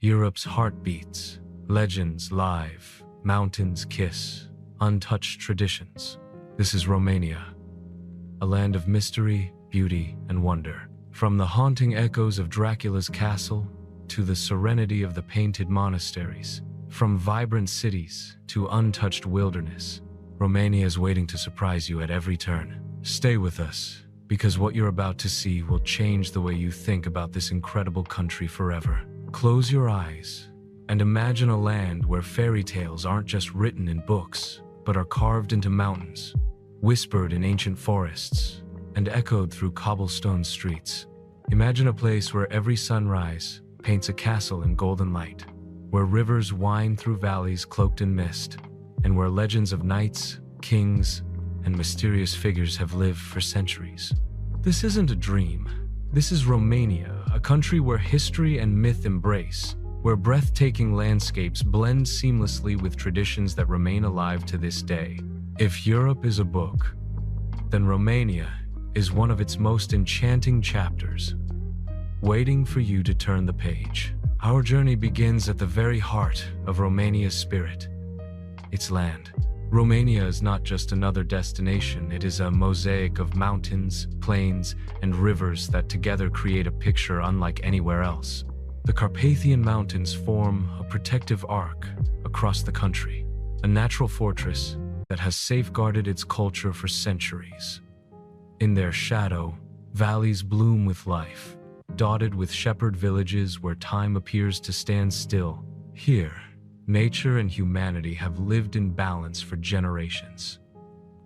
Europe's heartbeats, legends live, mountains kiss, untouched traditions. This is Romania, a land of mystery, beauty, and wonder. From the haunting echoes of Dracula's castle to the serenity of the painted monasteries, from vibrant cities to untouched wilderness, Romania is waiting to surprise you at every turn. Stay with us, because what you're about to see will change the way you think about this incredible country forever. Close your eyes and imagine a land where fairy tales aren't just written in books, but are carved into mountains, whispered in ancient forests, and echoed through cobblestone streets. Imagine a place where every sunrise paints a castle in golden light, where rivers wind through valleys cloaked in mist, and where legends of knights, kings, and mysterious figures have lived for centuries. This isn't a dream. This is Romania, a country where history and myth embrace, where breathtaking landscapes blend seamlessly with traditions that remain alive to this day. If Europe is a book, then Romania is one of its most enchanting chapters, waiting for you to turn the page. Our journey begins at the very heart of Romania's spirit, its land. Romania is not just another destination, it is a mosaic of mountains, plains, and rivers that together create a picture unlike anywhere else. The Carpathian Mountains form a protective arc across the country, a natural fortress that has safeguarded its culture for centuries. In their shadow, valleys bloom with life, dotted with shepherd villages where time appears to stand still. Here, nature and humanity have lived in balance for generations.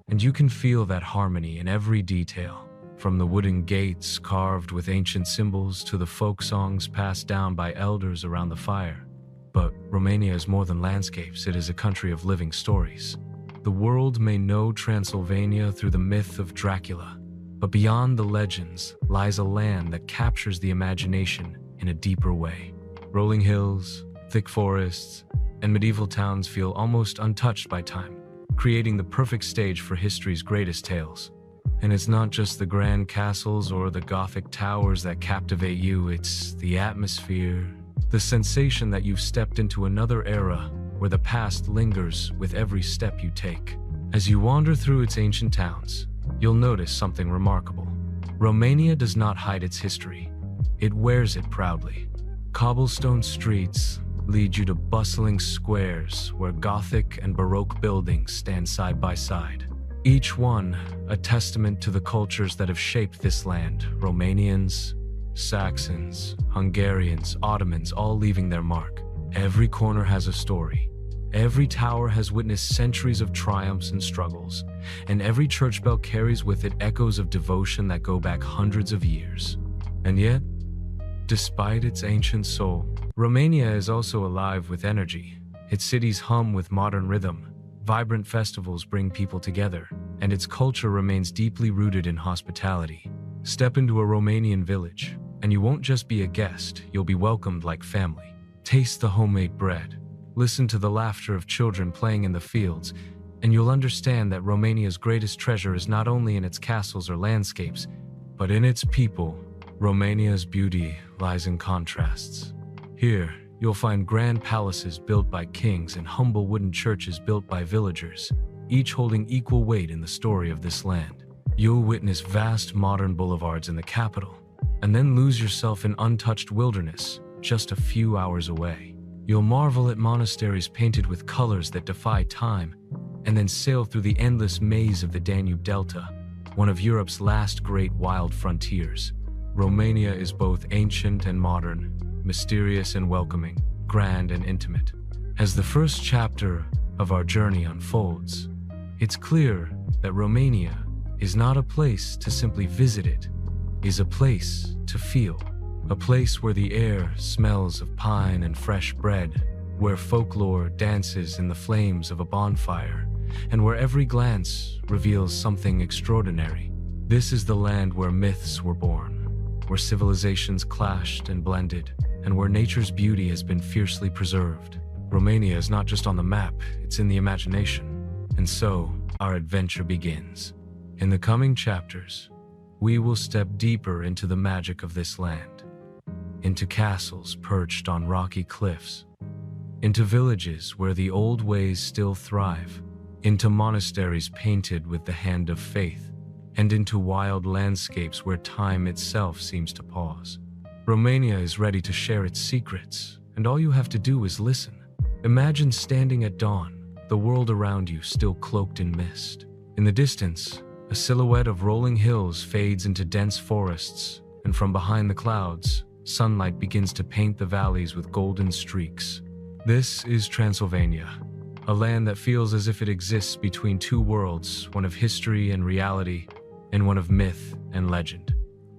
And you can feel that harmony in every detail, from the wooden gates carved with ancient symbols to the folk songs passed down by elders around the fire. But Romania is more than landscapes, it is a country of living stories. The world may know Transylvania through the myth of Dracula, but beyond the legends lies a land that captures the imagination in a deeper way. Rolling hills, thick forests, and medieval towns feel almost untouched by time, creating the perfect stage for history's greatest tales. And it's not just the grand castles or the Gothic towers that captivate you, it's the atmosphere, the sensation that you've stepped into another era where the past lingers with every step you take. As you wander through its ancient towns, you'll notice something remarkable. Romania does not hide its history, it wears it proudly. Cobblestone streets lead you to bustling squares where Gothic and Baroque buildings stand side by side. Each one a testament to the cultures that have shaped this land. Romanians, Saxons, Hungarians, Ottomans, all leaving their mark. Every corner has a story. Every tower has witnessed centuries of triumphs and struggles, and every church bell carries with it echoes of devotion that go back hundreds of years. And yet, despite its ancient soul, Romania is also alive with energy. Its cities hum with modern rhythm, vibrant festivals bring people together, and its culture remains deeply rooted in hospitality. Step into a Romanian village, and you won't just be a guest, you'll be welcomed like family. Taste the homemade bread, listen to the laughter of children playing in the fields, and you'll understand that Romania's greatest treasure is not only in its castles or landscapes, but in its people. Romania's beauty lies in contrasts. Here, you'll find grand palaces built by kings and humble wooden churches built by villagers, each holding equal weight in the story of this land. You'll witness vast modern boulevards in the capital, and then lose yourself in untouched wilderness just a few hours away. You'll marvel at monasteries painted with colors that defy time, and then sail through the endless maze of the Danube Delta, one of Europe's last great wild frontiers. Romania is both ancient and modern, mysterious and welcoming, grand and intimate. As the first chapter of our journey unfolds, it's clear that Romania is not a place to simply visit, it is a place to feel. A place where the air smells of pine and fresh bread, where folklore dances in the flames of a bonfire, and where every glance reveals something extraordinary. This is the land where myths were born, where civilizations clashed and blended, and where nature's beauty has been fiercely preserved. Romania is not just on the map, it's in the imagination. And so, our adventure begins. In the coming chapters, we will step deeper into the magic of this land, into castles perched on rocky cliffs, into villages where the old ways still thrive, into monasteries painted with the hand of faith, and into wild landscapes where time itself seems to pause. Romania is ready to share its secrets, and all you have to do is listen. Imagine standing at dawn, the world around you still cloaked in mist. In the distance, a silhouette of rolling hills fades into dense forests, and from behind the clouds, sunlight begins to paint the valleys with golden streaks. This is Transylvania, a land that feels as if it exists between two worlds, one of history and reality, and one of myth and legend.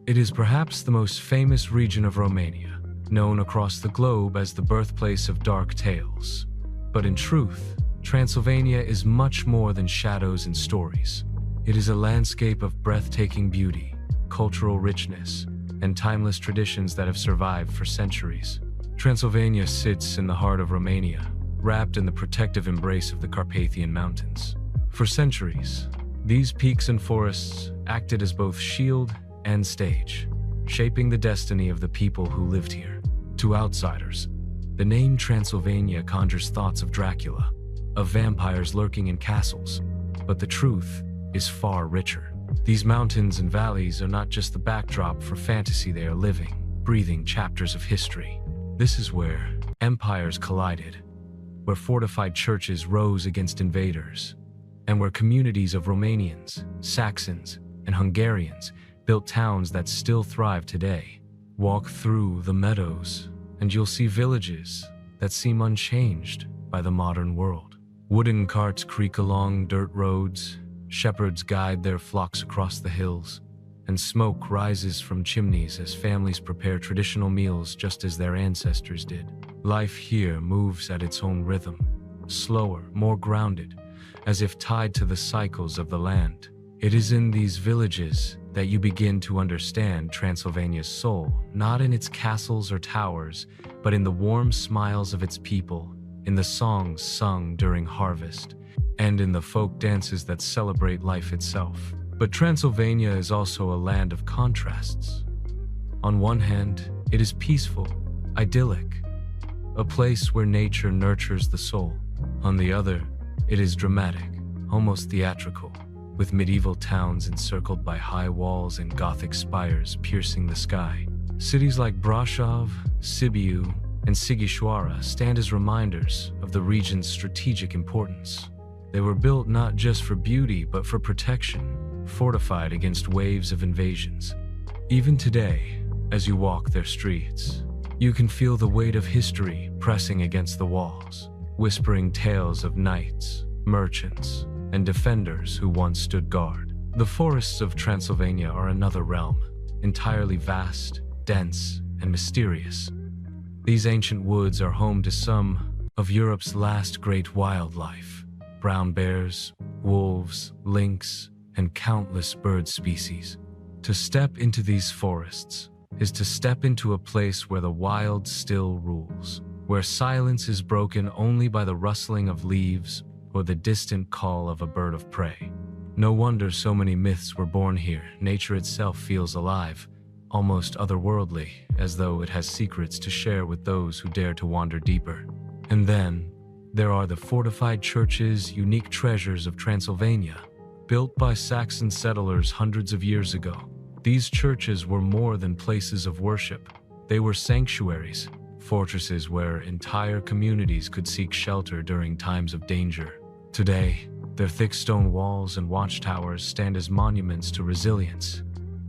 It is perhaps the most famous region of Romania, known across the globe as the birthplace of dark tales. But in truth, Transylvania is much more than shadows and stories. It is a landscape of breathtaking beauty, cultural richness, and timeless traditions that have survived for centuries. Transylvania sits in the heart of Romania, wrapped in the protective embrace of the Carpathian Mountains. For centuries, these peaks and forests acted as both shield and stage, shaping the destiny of the people who lived here. To outsiders, the name Transylvania conjures thoughts of Dracula, of vampires lurking in castles, but the truth is far richer. These mountains and valleys are not just the backdrop for fantasy, they are living, breathing chapters of history. This is where empires collided, where fortified churches rose against invaders, and where communities of Romanians, Saxons, and Hungarians built towns that still thrive today. Walk through the meadows, and you'll see villages that seem unchanged by the modern world. Wooden carts creak along dirt roads, shepherds guide their flocks across the hills, and smoke rises from chimneys as families prepare traditional meals just as their ancestors did. Life here moves at its own rhythm, slower, more grounded, as if tied to the cycles of the land. It is in these villages that you begin to understand Transylvania's soul, not in its castles or towers, but in the warm smiles of its people, in the songs sung during harvest, and in the folk dances that celebrate life itself. But Transylvania is also a land of contrasts. On one hand, it is peaceful, idyllic, a place where nature nurtures the soul. On the other, it is dramatic, almost theatrical, with medieval towns encircled by high walls and Gothic spires piercing the sky. Cities like Brașov, Sibiu, and Sighișoara stand as reminders of the region's strategic importance. They were built not just for beauty, but for protection, fortified against waves of invasions. Even today, as you walk their streets, you can feel the weight of history pressing against the walls, whispering tales of knights, merchants, and defenders who once stood guard. The forests of Transylvania are another realm, entirely vast, dense, and mysterious. These ancient woods are home to some of Europe's last great wildlife: brown bears, wolves, lynx, and countless bird species. To step into these forests is to step into a place where the wild still rules, where silence is broken only by the rustling of leaves or the distant call of a bird of prey. No wonder so many myths were born here. Nature itself feels alive, almost otherworldly, as though it has secrets to share with those who dare to wander deeper. And then, there are the fortified churches, unique treasures of Transylvania, built by Saxon settlers hundreds of years ago. These churches were more than places of worship. They were sanctuaries, fortresses where entire communities could seek shelter during times of danger. Today, their thick stone walls and watchtowers stand as monuments to resilience,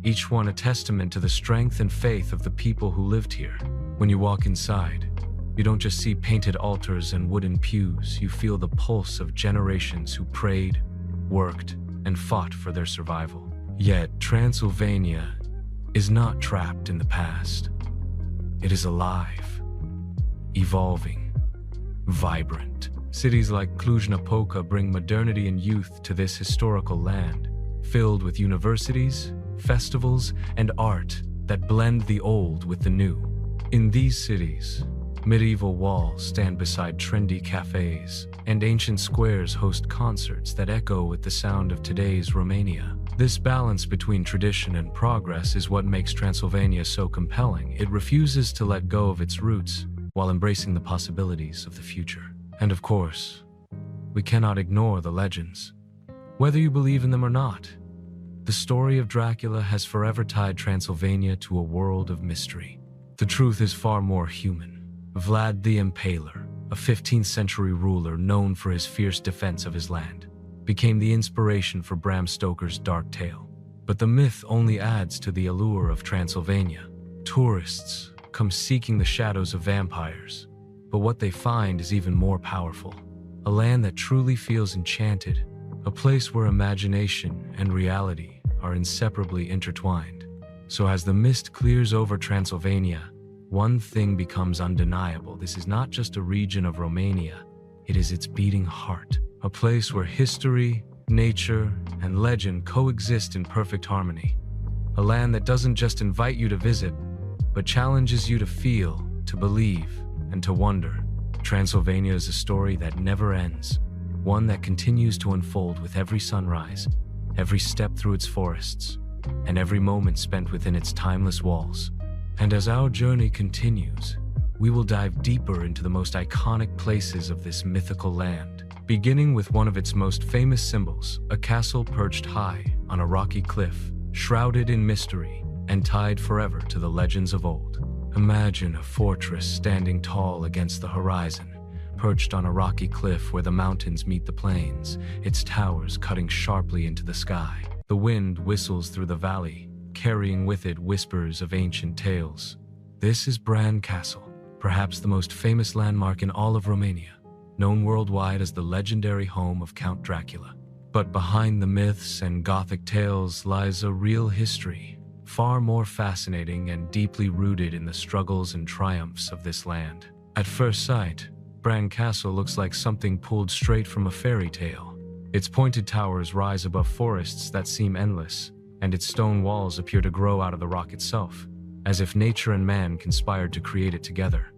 each one a testament to the strength and faith of the people who lived here. When you walk inside, you don't just see painted altars and wooden pews, you feel the pulse of generations who prayed, worked, and fought for their survival. Yet, Transylvania is not trapped in the past. It is alive, evolving, vibrant. Cities like Cluj-Napoca bring modernity and youth to this historical land, filled with universities, festivals, and art that blend the old with the new. In these cities, medieval walls stand beside trendy cafes, and ancient squares host concerts that echo with the sound of today's Romania. This balance between tradition and progress is what makes Transylvania so compelling. It refuses to let go of its roots while embracing the possibilities of the future. And of course, we cannot ignore the legends. Whether you believe in them or not, the story of Dracula has forever tied Transylvania to a world of mystery. The truth is far more human. Vlad the Impaler, a 15th century ruler known for his fierce defense of his land, became the inspiration for Bram Stoker's dark tale. But the myth only adds to the allure of Transylvania. Tourists come seeking the shadows of vampires, but what they find is even more powerful. A land that truly feels enchanted, a place where imagination and reality are inseparably intertwined. So as the mist clears over Transylvania, one thing becomes undeniable. This is not just a region of Romania, it is its beating heart. A place where history, nature, and legend coexist in perfect harmony. A land that doesn't just invite you to visit, but challenges you to feel, to believe, and to wonder. Transylvania is a story that never ends, one that continues to unfold with every sunrise, every step through its forests, and every moment spent within its timeless walls. And as our journey continues, we will dive deeper into the most iconic places of this mythical land. Beginning with one of its most famous symbols, a castle perched high on a rocky cliff, shrouded in mystery and tied forever to the legends of old. Imagine a fortress standing tall against the horizon, perched on a rocky cliff where the mountains meet the plains, its towers cutting sharply into the sky. The wind whistles through the valley, carrying with it whispers of ancient tales. This is Bran Castle, perhaps the most famous landmark in all of Romania, known worldwide as the legendary home of Count Dracula. But behind the myths and Gothic tales lies a real history, far more fascinating and deeply rooted in the struggles and triumphs of this land. At first sight, Bran Castle looks like something pulled straight from a fairy tale. Its pointed towers rise above forests that seem endless, and its stone walls appear to grow out of the rock itself, as if nature and man conspired to create it together.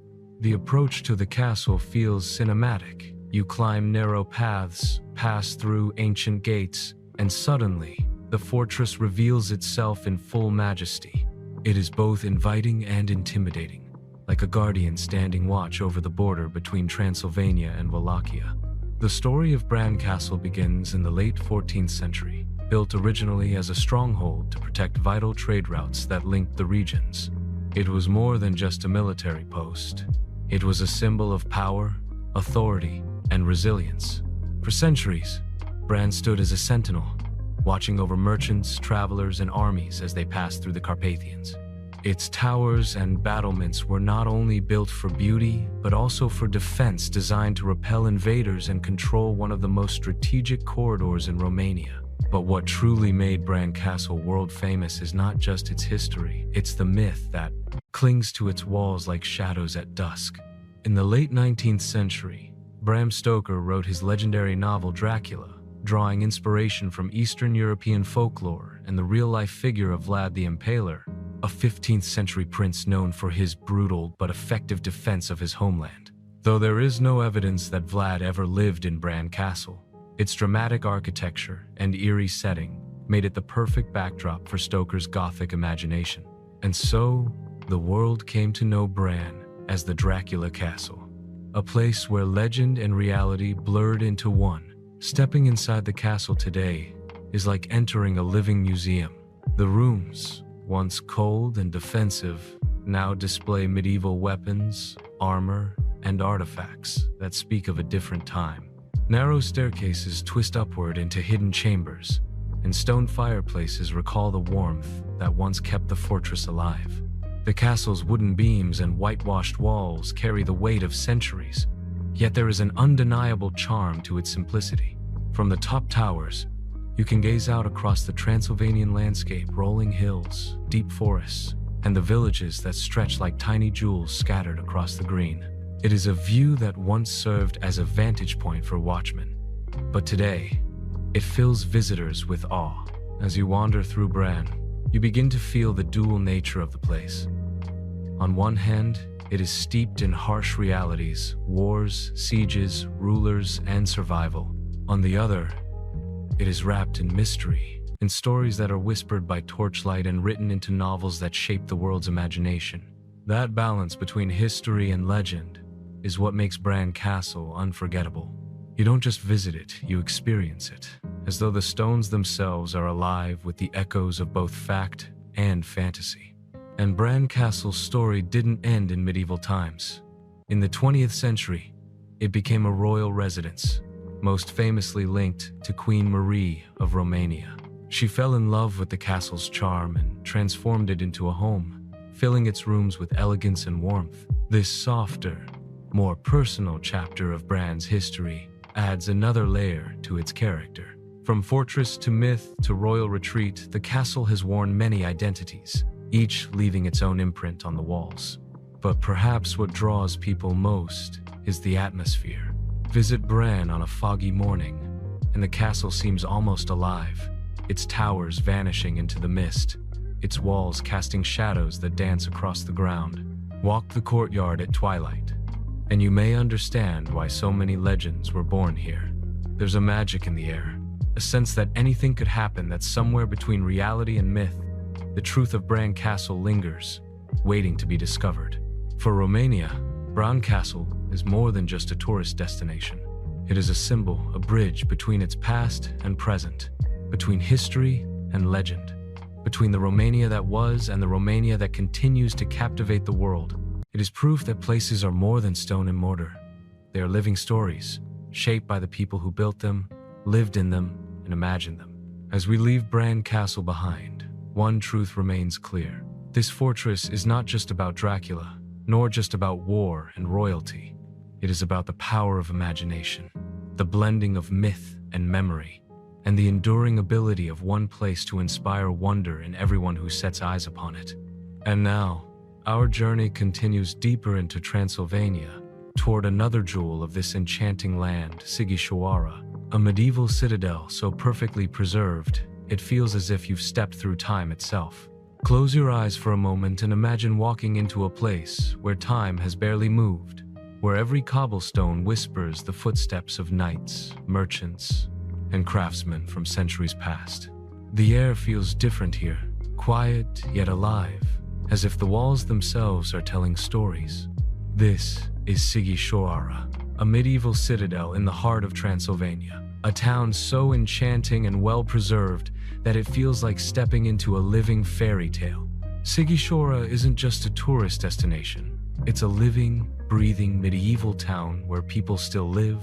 The approach to the castle feels cinematic. You climb narrow paths, pass through ancient gates, and suddenly, the fortress reveals itself in full majesty. It is both inviting and intimidating, like a guardian standing watch over the border between Transylvania and Wallachia. The story of Bran Castle begins in the late 14th century, built originally as a stronghold to protect vital trade routes that linked the regions. It was more than just a military post. It was a symbol of power, authority, and resilience. For centuries, Bran stood as a sentinel, watching over merchants, travelers, and armies as they passed through the Carpathians. Its towers and battlements were not only built for beauty, but also for defense, designed to repel invaders and control one of the most strategic corridors in Romania. But what truly made Bran Castle world famous is not just its history, it's the myth that clings to its walls like shadows at dusk. In the late 19th century, Bram Stoker wrote his legendary novel Dracula, drawing inspiration from Eastern European folklore and the real-life figure of Vlad the Impaler, a 15th century prince known for his brutal but effective defense of his homeland. Though there is no evidence that Vlad ever lived in Bran Castle, its dramatic architecture and eerie setting made it the perfect backdrop for Stoker's Gothic imagination. And so, the world came to know Bran as the Dracula Castle, a place where legend and reality blurred into one. Stepping inside the castle today is like entering a living museum. The rooms, once cold and defensive, now display medieval weapons, armor, and artifacts that speak of a different time. Narrow staircases twist upward into hidden chambers, and stone fireplaces recall the warmth that once kept the fortress alive. The castle's wooden beams and whitewashed walls carry the weight of centuries, yet there is an undeniable charm to its simplicity. From the top towers, you can gaze out across the Transylvanian landscape, rolling hills, deep forests, and the villages that stretch like tiny jewels scattered across the green. It is a view that once served as a vantage point for watchmen, but today, it fills visitors with awe. As you wander through Bran, you begin to feel the dual nature of the place. On one hand, it is steeped in harsh realities, wars, sieges, rulers, and survival. On the other, it is wrapped in mystery, in stories that are whispered by torchlight and written into novels that shape the world's imagination. That balance between history and legend is what makes Bran Castle unforgettable. You don't just visit it, you experience it, as though the stones themselves are alive with the echoes of both fact and fantasy. And Bran Castle's story didn't end in medieval times. In the 20th century, it became a royal residence, most famously linked to Queen Marie of Romania. She fell in love with the castle's charm and transformed it into a home, filling its rooms with elegance and warmth. This softer, more personal chapter of Bran's history adds another layer to its character. From fortress to myth to royal retreat, the castle has worn many identities, each leaving its own imprint on the walls. But perhaps what draws people most is the atmosphere. Visit Bran on a foggy morning, and the castle seems almost alive, its towers vanishing into the mist, its walls casting shadows that dance across the ground. Walk the courtyard at twilight, and you may understand why so many legends were born here. There's a magic in the air, a sense that anything could happen that's somewhere between reality and myth. The truth of Bran Castle lingers, waiting to be discovered. For Romania, Bran Castle is more than just a tourist destination. It is a symbol, a bridge between its past and present, between history and legend, between the Romania that was and the Romania that continues to captivate the world. It is proof that places are more than stone and mortar. They are living stories, shaped by the people who built them, lived in them, and imagined them. As we leave Bran Castle behind, one truth remains clear. This fortress is not just about Dracula, nor just about war and royalty. It is about the power of imagination, the blending of myth and memory, and the enduring ability of one place to inspire wonder in everyone who sets eyes upon it. And now, our journey continues deeper into Transylvania, toward another jewel of this enchanting land, Sighișoara, a medieval citadel so perfectly preserved, it feels as if you've stepped through time itself. Close your eyes for a moment and imagine walking into a place where time has barely moved, where every cobblestone whispers the footsteps of knights, merchants, and craftsmen from centuries past. The air feels different here, quiet yet alive, as if the walls themselves are telling stories. This is Sighișoara, a medieval citadel in the heart of Transylvania, a town so enchanting and well-preserved that it feels like stepping into a living fairy tale. Sighișoara isn't just a tourist destination. It's a living, breathing medieval town where people still live,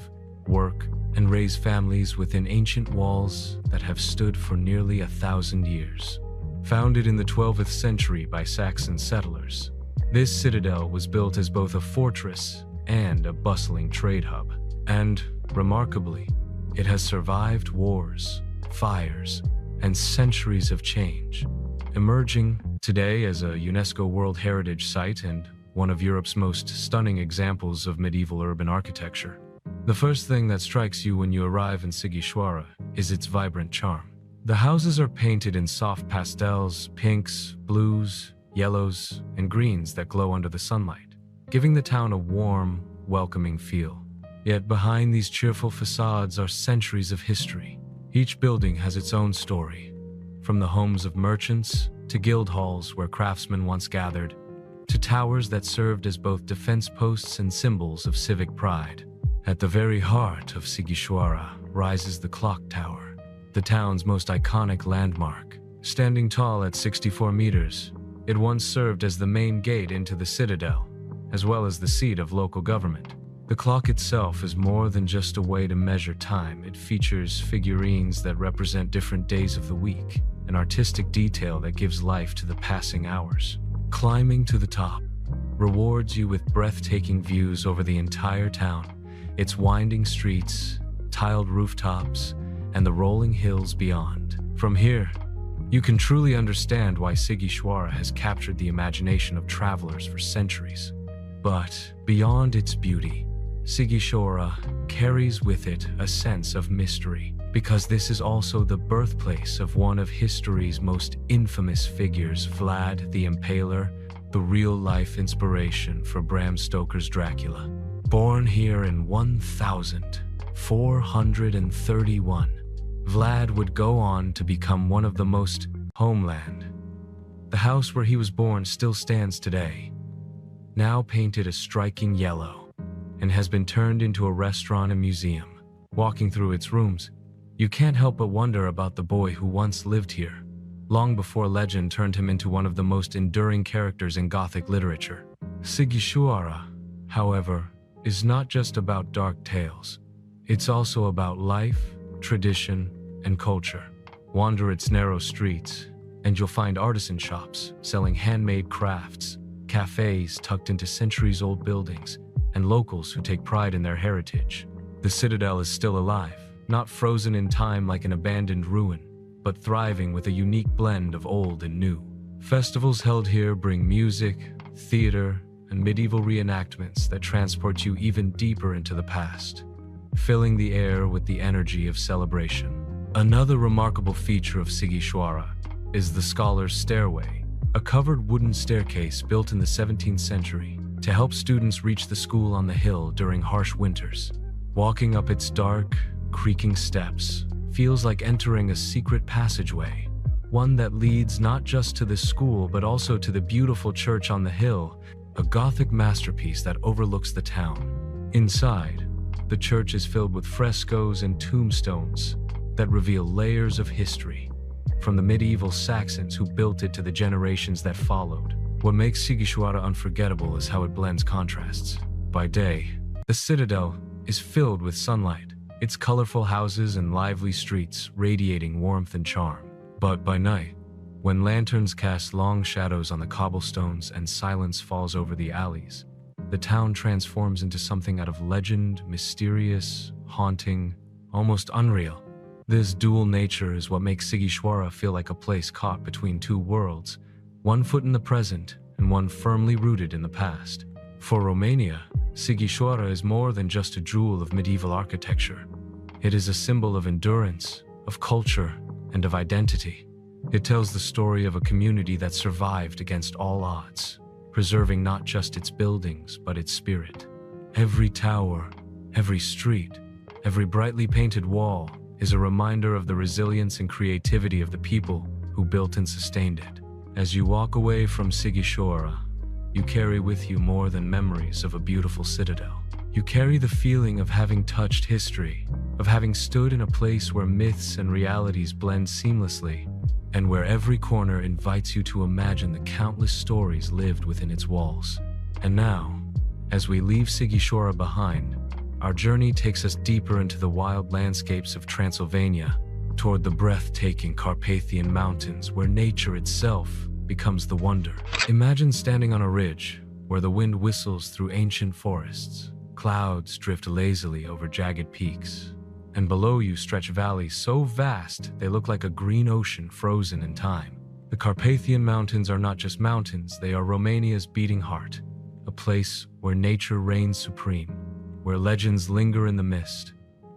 work, and raise families within ancient walls that have stood for nearly 1,000 years. Founded in the 12th century by Saxon settlers, this citadel was built as both a fortress and a bustling trade hub. And, remarkably, it has survived wars, fires, and centuries of change, emerging today as a UNESCO World Heritage Site and one of Europe's most stunning examples of medieval urban architecture. The first thing that strikes you when you arrive in Sighișoara is its vibrant charm. The houses are painted in soft pastels, pinks, blues, yellows, and greens that glow under the sunlight, giving the town a warm, welcoming feel. Yet behind these cheerful facades are centuries of history. Each building has its own story, from the homes of merchants to guild halls where craftsmen once gathered, to towers that served as both defense posts and symbols of civic pride. At the very heart of Sighișoara rises the clock tower, the town's most iconic landmark. Standing tall at 64 meters, it once served as the main gate into the citadel, as well as the seat of local government. The clock itself is more than just a way to measure time. It features figurines that represent different days of the week, an artistic detail that gives life to the passing hours. Climbing to the top rewards you with breathtaking views over the entire town, its winding streets, tiled rooftops, and the rolling hills beyond. From here, you can truly understand why Sighișoara has captured the imagination of travelers for centuries. But beyond its beauty, Sighișoara carries with it a sense of mystery, because this is also the birthplace of one of history's most infamous figures, Vlad the Impaler, the real-life inspiration for Bram Stoker's Dracula. Born here in 1431, Vlad would go on to become one of the most homeland. The house where he was born still stands today, now painted a striking yellow, and has been turned into a restaurant and museum. Walking through its rooms, you can't help but wonder about the boy who once lived here, long before legend turned him into one of the most enduring characters in Gothic literature. Sighișoara, however, is not just about dark tales. It's also about life, tradition, and culture. Wander its narrow streets, and you'll find artisan shops selling handmade crafts, cafes tucked into centuries-old buildings, and locals who take pride in their heritage. The citadel is still alive, not frozen in time like an abandoned ruin, but thriving with a unique blend of old and new. Festivals held here bring music, theater, and medieval reenactments that transport you even deeper into the past, filling the air with the energy of celebration. Another remarkable feature of Sighișoara is the Scholar's Stairway, a covered wooden staircase built in the 17th century to help students reach the school on the hill during harsh winters. Walking up its dark, creaking steps feels like entering a secret passageway, one that leads not just to the school but also to the beautiful church on the hill, a Gothic masterpiece that overlooks the town. Inside, the church is filled with frescoes and tombstones that reveal layers of history, from the medieval Saxons who built it to the generations that followed. What makes Sighișoara unforgettable is how it blends contrasts. By day, the citadel is filled with sunlight, its colorful houses and lively streets radiating warmth and charm. But by night, when lanterns cast long shadows on the cobblestones and silence falls over the alleys, the town transforms into something out of legend, mysterious, haunting, almost unreal. This dual nature is what makes Sighișoara feel like a place caught between two worlds, one foot in the present and one firmly rooted in the past. For Romania, Sighișoara is more than just a jewel of medieval architecture. It is a symbol of endurance, of culture, and of identity. It tells the story of a community that survived against all odds, preserving not just its buildings, but its spirit. Every tower, every street, every brightly painted wall is a reminder of the resilience and creativity of the people who built and sustained it. As you walk away from Sighișoara, you carry with you more than memories of a beautiful citadel. You carry the feeling of having touched history, of having stood in a place where myths and realities blend seamlessly, and where every corner invites you to imagine the countless stories lived within its walls. And now, as we leave Sighișoara behind, our journey takes us deeper into the wild landscapes of Transylvania, toward the breathtaking Carpathian Mountains where nature itself becomes the wonder. Imagine standing on a ridge where the wind whistles through ancient forests, clouds drift lazily over jagged peaks, and below you stretch valleys so vast they look like a green ocean frozen in time. The Carpathian Mountains are not just mountains, they are Romania's beating heart, a place where nature reigns supreme, where legends linger in the mist,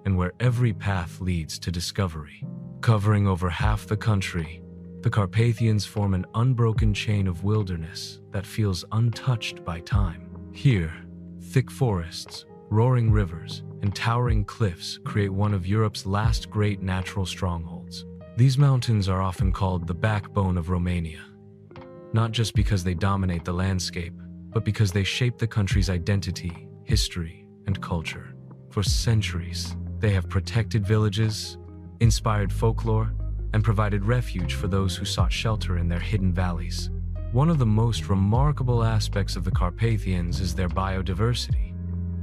and where every path leads to discovery. Covering over half the country, the Carpathians form an unbroken chain of wilderness that feels untouched by time. Here, thick forests, roaring rivers, and towering cliffs create one of Europe's last great natural strongholds. These mountains are often called the backbone of Romania, not just because they dominate the landscape, but because they shape the country's identity, history, and culture. For centuries, they have protected villages, inspired folklore, and provided refuge for those who sought shelter in their hidden valleys. One of the most remarkable aspects of the Carpathians is their biodiversity.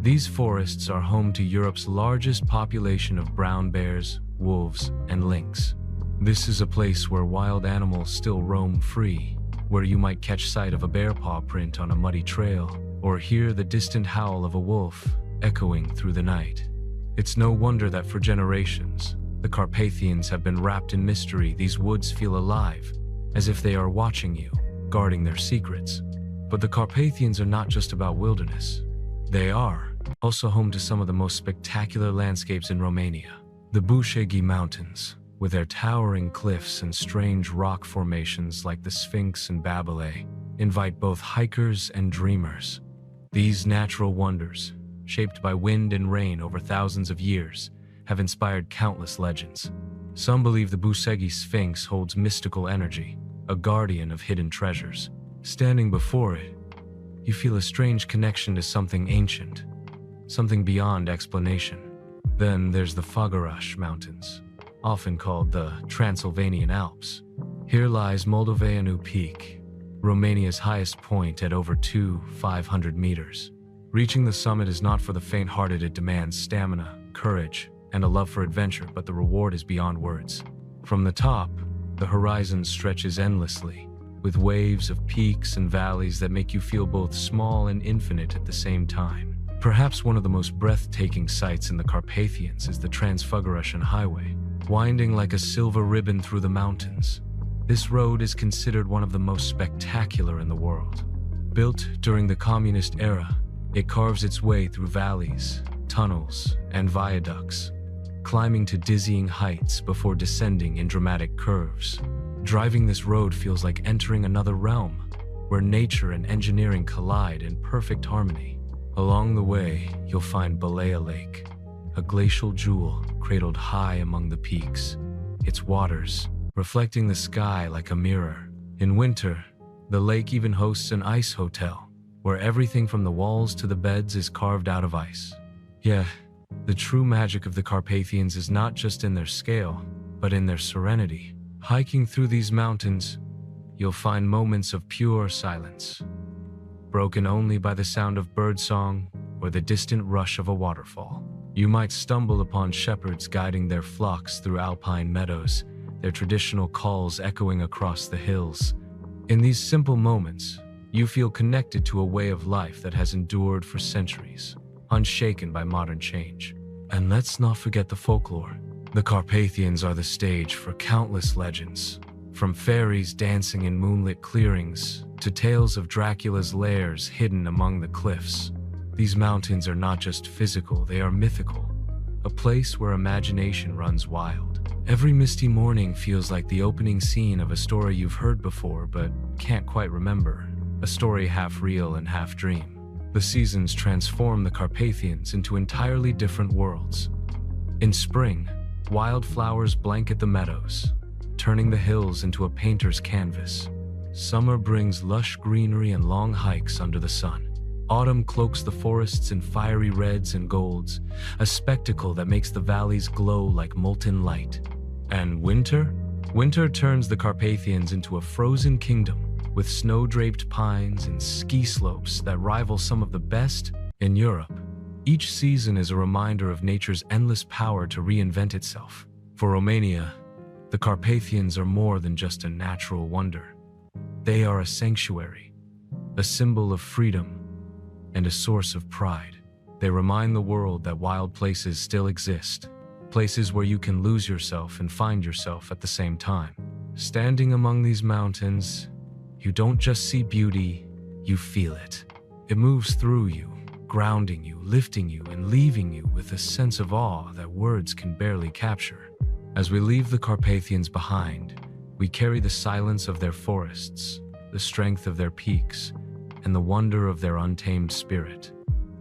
These forests are home to Europe's largest population of brown bears, wolves, and lynx. This is a place where wild animals still roam free, where you might catch sight of a bear paw print on a muddy trail, or hear the distant howl of a wolf echoing through the night. It's no wonder that for generations, the Carpathians have been wrapped in mystery. These woods feel alive, as if they are watching you, guarding their secrets. But the Carpathians are not just about wilderness. They are also home to some of the most spectacular landscapes in Romania. The Bucovina Mountains, with their towering cliffs and strange rock formations like the Sphinx and Babele, invite both hikers and dreamers. These natural wonders, shaped by wind and rain over thousands of years, have inspired countless legends. Some believe the Bucegi Sphinx holds mystical energy, a guardian of hidden treasures. Standing before it, you feel a strange connection to something ancient, something beyond explanation. Then there's the Fogarach Mountains, often called the Transylvanian Alps. Here lies Moldoveanu Peak, Romania's highest point at over 500 meters. Reaching the summit is not for the faint-hearted. It demands stamina, courage, and a love for adventure, but the reward is beyond words. From the top, the horizon stretches endlessly, with waves of peaks and valleys that make you feel both small and infinite at the same time. Perhaps one of the most breathtaking sights in the Carpathians is the Transfugurașan Highway, winding like a silver ribbon through the mountains. This road is considered one of the most spectacular in the world. Built during the communist era, it carves its way through valleys, tunnels, and viaducts, climbing to dizzying heights before descending in dramatic curves. Driving this road feels like entering another realm, where nature and engineering collide in perfect harmony. Along the way, you'll find Balea Lake, a glacial jewel cradled high among the peaks, its waters reflecting the sky like a mirror. In winter, the lake even hosts an ice hotel, where everything from the walls to the beds is carved out of ice. Yeah, the true magic of the Carpathians is not just in their scale, but in their serenity. Hiking through these mountains, you'll find moments of pure silence, broken only by the sound of birdsong or the distant rush of a waterfall. You might stumble upon shepherds guiding their flocks through alpine meadows, their traditional calls echoing across the hills. In these simple moments, you feel connected to a way of life that has endured for centuries, unshaken by modern change. And let's not forget the folklore. The Carpathians are the stage for countless legends, from fairies dancing in moonlit clearings to tales of Dracula's lairs hidden among the cliffs. These mountains are not just physical, they are mythical, a place where imagination runs wild. Every misty morning feels like the opening scene of a story you've heard before but can't quite remember, a story half real and half dream. The seasons transform the Carpathians into entirely different worlds. In spring, wildflowers blanket the meadows, turning the hills into a painter's canvas. Summer brings lush greenery and long hikes under the sun. Autumn cloaks the forests in fiery reds and golds, a spectacle that makes the valleys glow like molten light. And winter? Winter turns the Carpathians into a frozen kingdom, with snow-draped pines and ski slopes that rival some of the best in Europe. Each season is a reminder of nature's endless power to reinvent itself. For Romania, the Carpathians are more than just a natural wonder. They are a sanctuary, a symbol of freedom, and a source of pride. They remind the world that wild places still exist, places where you can lose yourself and find yourself at the same time. Standing among these mountains, you don't just see beauty, you feel it. It moves through you, grounding you, lifting you, and leaving you with a sense of awe that words can barely capture. As we leave the Carpathians behind, we carry the silence of their forests, the strength of their peaks, and the wonder of their untamed spirit.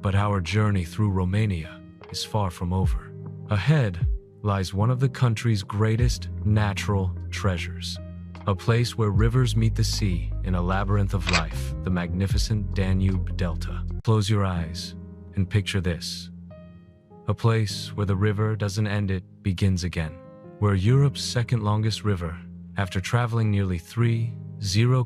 But our journey through Romania is far from over. Ahead lies one of the country's greatest natural treasures, a place where rivers meet the sea in a labyrinth of life, the magnificent Danube Delta. Close your eyes and picture this. A place where the river doesn't end, it begins again. Where Europe's second longest river, after traveling nearly 30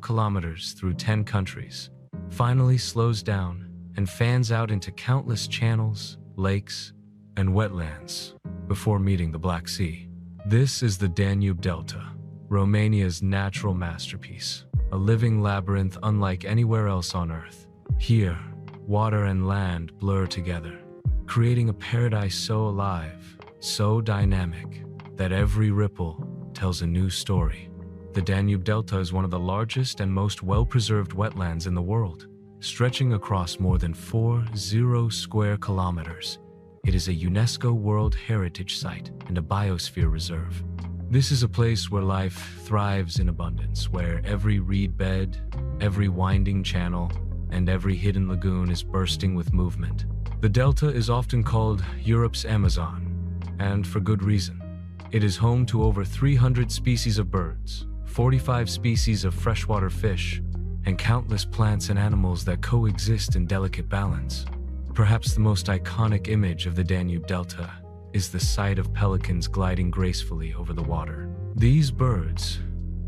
kilometers through 10 countries, finally slows down and fans out into countless channels, lakes, and wetlands before meeting the Black Sea. This is the Danube Delta, Romania's natural masterpiece, a living labyrinth unlike anywhere else on Earth. Here, water and land blur together, creating a paradise so alive, so dynamic, that every ripple tells a new story. The Danube Delta is one of the largest and most well-preserved wetlands in the world, stretching across more than 40 square kilometers. It is a UNESCO World Heritage Site and a biosphere reserve. This is a place where life thrives in abundance, where every reed bed, every winding channel, and every hidden lagoon is bursting with movement. The delta is often called Europe's Amazon, and for good reason. It is home to over 300 species of birds, 45 species of freshwater fish, and countless plants and animals that coexist in delicate balance. Perhaps the most iconic image of the Danube Delta is the sight of pelicans gliding gracefully over the water. These birds,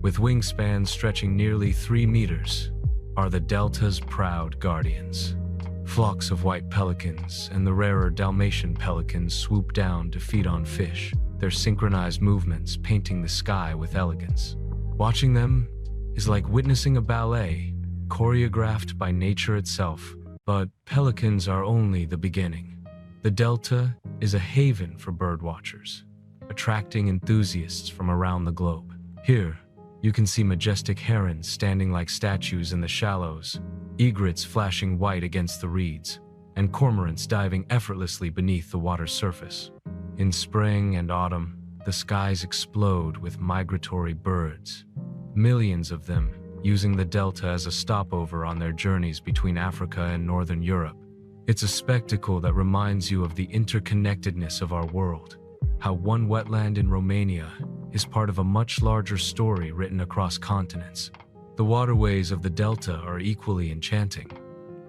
with wingspans stretching nearly 3 meters, are the Delta's proud guardians. Flocks of white pelicans and the rarer Dalmatian pelicans swoop down to feed on fish, their synchronized movements painting the sky with elegance. Watching them is like witnessing a ballet choreographed by nature itself. But pelicans are only the beginning. The Delta is a haven for birdwatchers, attracting enthusiasts from around the globe. Here, you can see majestic herons standing like statues in the shallows, egrets flashing white against the reeds, and cormorants diving effortlessly beneath the water's surface. In spring and autumn, the skies explode with migratory birds, millions of them using the Delta as a stopover on their journeys between Africa and Northern Europe. It's a spectacle that reminds you of the interconnectedness of our world, how one wetland in Romania is part of a much larger story written across continents. The waterways of the Delta are equally enchanting.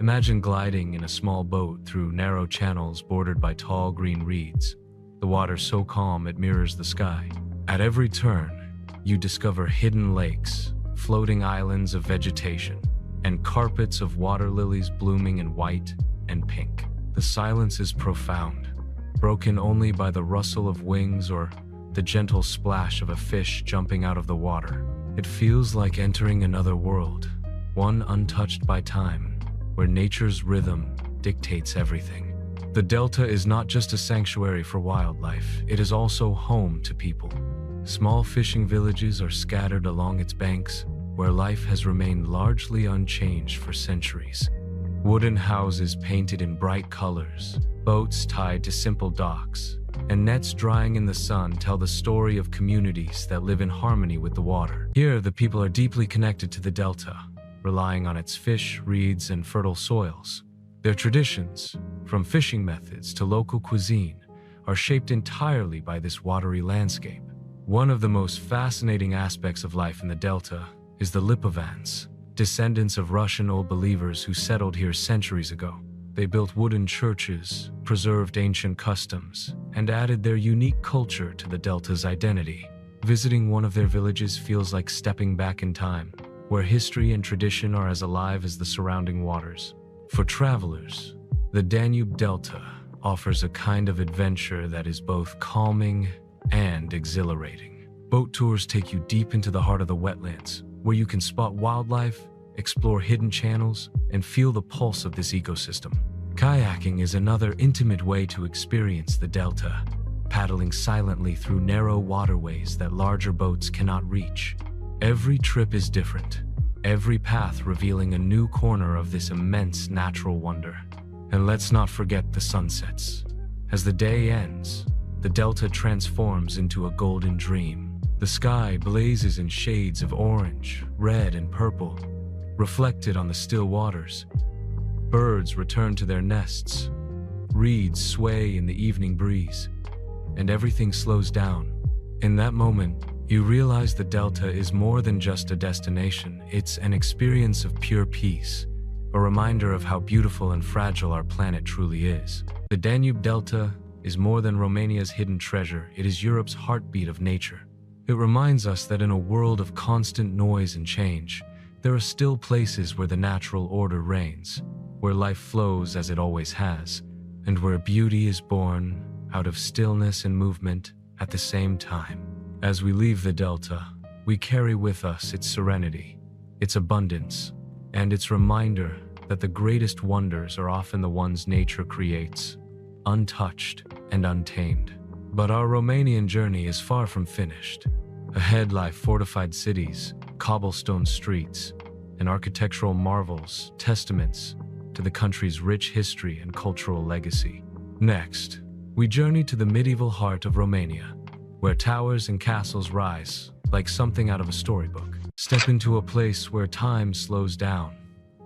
Imagine gliding in a small boat through narrow channels bordered by tall green reeds. The water so calm it mirrors the sky. At every turn, you discover hidden lakes, floating islands of vegetation, and carpets of water lilies blooming in white and pink. The silence is profound, broken only by the rustle of wings or the gentle splash of a fish jumping out of the water. It feels like entering another world, one untouched by time, where nature's rhythm dictates everything. The Delta is not just a sanctuary for wildlife, it is also home to people. Small fishing villages are scattered along its banks, where life has remained largely unchanged for centuries. Wooden houses painted in bright colors, boats tied to simple docks, and nets drying in the sun tell the story of communities that live in harmony with the water. Here, the people are deeply connected to the Delta, relying on its fish, reeds, and fertile soils. Their traditions, from fishing methods to local cuisine, are shaped entirely by this watery landscape. One of the most fascinating aspects of life in the Delta is the Lipovans, descendants of Russian Old Believers who settled here centuries ago. They built wooden churches, preserved ancient customs, and added their unique culture to the Delta's identity. Visiting one of their villages feels like stepping back in time, where history and tradition are as alive as the surrounding waters. For travelers, the Danube Delta offers a kind of adventure that is both calming and exhilarating. Boat tours take you deep into the heart of the wetlands, where you can spot wildlife, explore hidden channels, and feel the pulse of this ecosystem. Kayaking is another intimate way to experience the Delta, paddling silently through narrow waterways that larger boats cannot reach. Every trip is different, every path revealing a new corner of this immense natural wonder. And let's not forget the sunsets. As the day ends, the Delta transforms into a golden dream. The sky blazes in shades of orange, red, and purple, reflected on the still waters. Birds return to their nests, reeds sway in the evening breeze, and everything slows down. In that moment, you realize the Delta is more than just a destination, it's an experience of pure peace, a reminder of how beautiful and fragile our planet truly is. The Danube Delta is more than Romania's hidden treasure, it is Europe's heartbeat of nature. It reminds us that in a world of constant noise and change, there are still places where the natural order reigns, where life flows as it always has, and where beauty is born out of stillness and movement at the same time. As we leave the Delta, we carry with us its serenity, its abundance, and its reminder that the greatest wonders are often the ones nature creates, untouched and untamed. But our Romanian journey is far from finished. Ahead lie fortified cities, cobblestone streets, and architectural marvels, testaments to the country's rich history and cultural legacy. Next, we journey to the medieval heart of Romania, where towers and castles rise like something out of a storybook. Step into a place where time slows down,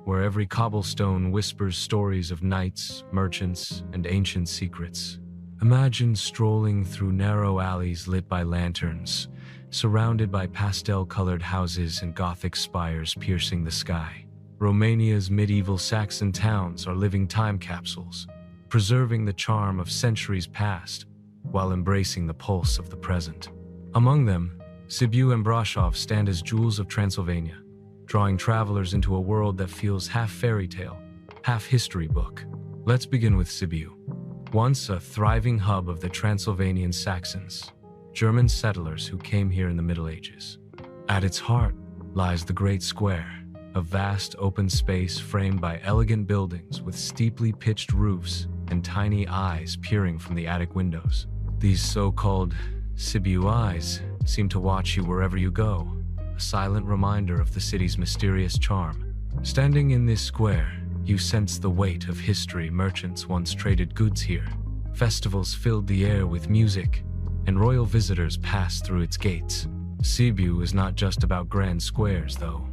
where every cobblestone whispers stories of knights, merchants, and ancient secrets. Imagine strolling through narrow alleys lit by lanterns, surrounded by pastel-colored houses and Gothic spires piercing the sky. Romania's medieval Saxon towns are living time capsules, preserving the charm of centuries past while embracing the pulse of the present. Among them, Sibiu and Brașov stand as jewels of Transylvania, drawing travelers into a world that feels half fairy tale, half history book. Let's begin with Sibiu. Once a thriving hub of the Transylvanian Saxons, German settlers who came here in the Middle Ages. At its heart lies the Great Square, a vast open space framed by elegant buildings with steeply pitched roofs and tiny eyes peering from the attic windows. These so-called Sibiu eyes seem to watch you wherever you go, a silent reminder of the city's mysterious charm. Standing in this square, you sense the weight of history. Merchants once traded goods here. Festivals filled the air with music, and royal visitors passed through its gates. Sibiu is not just about grand squares, though.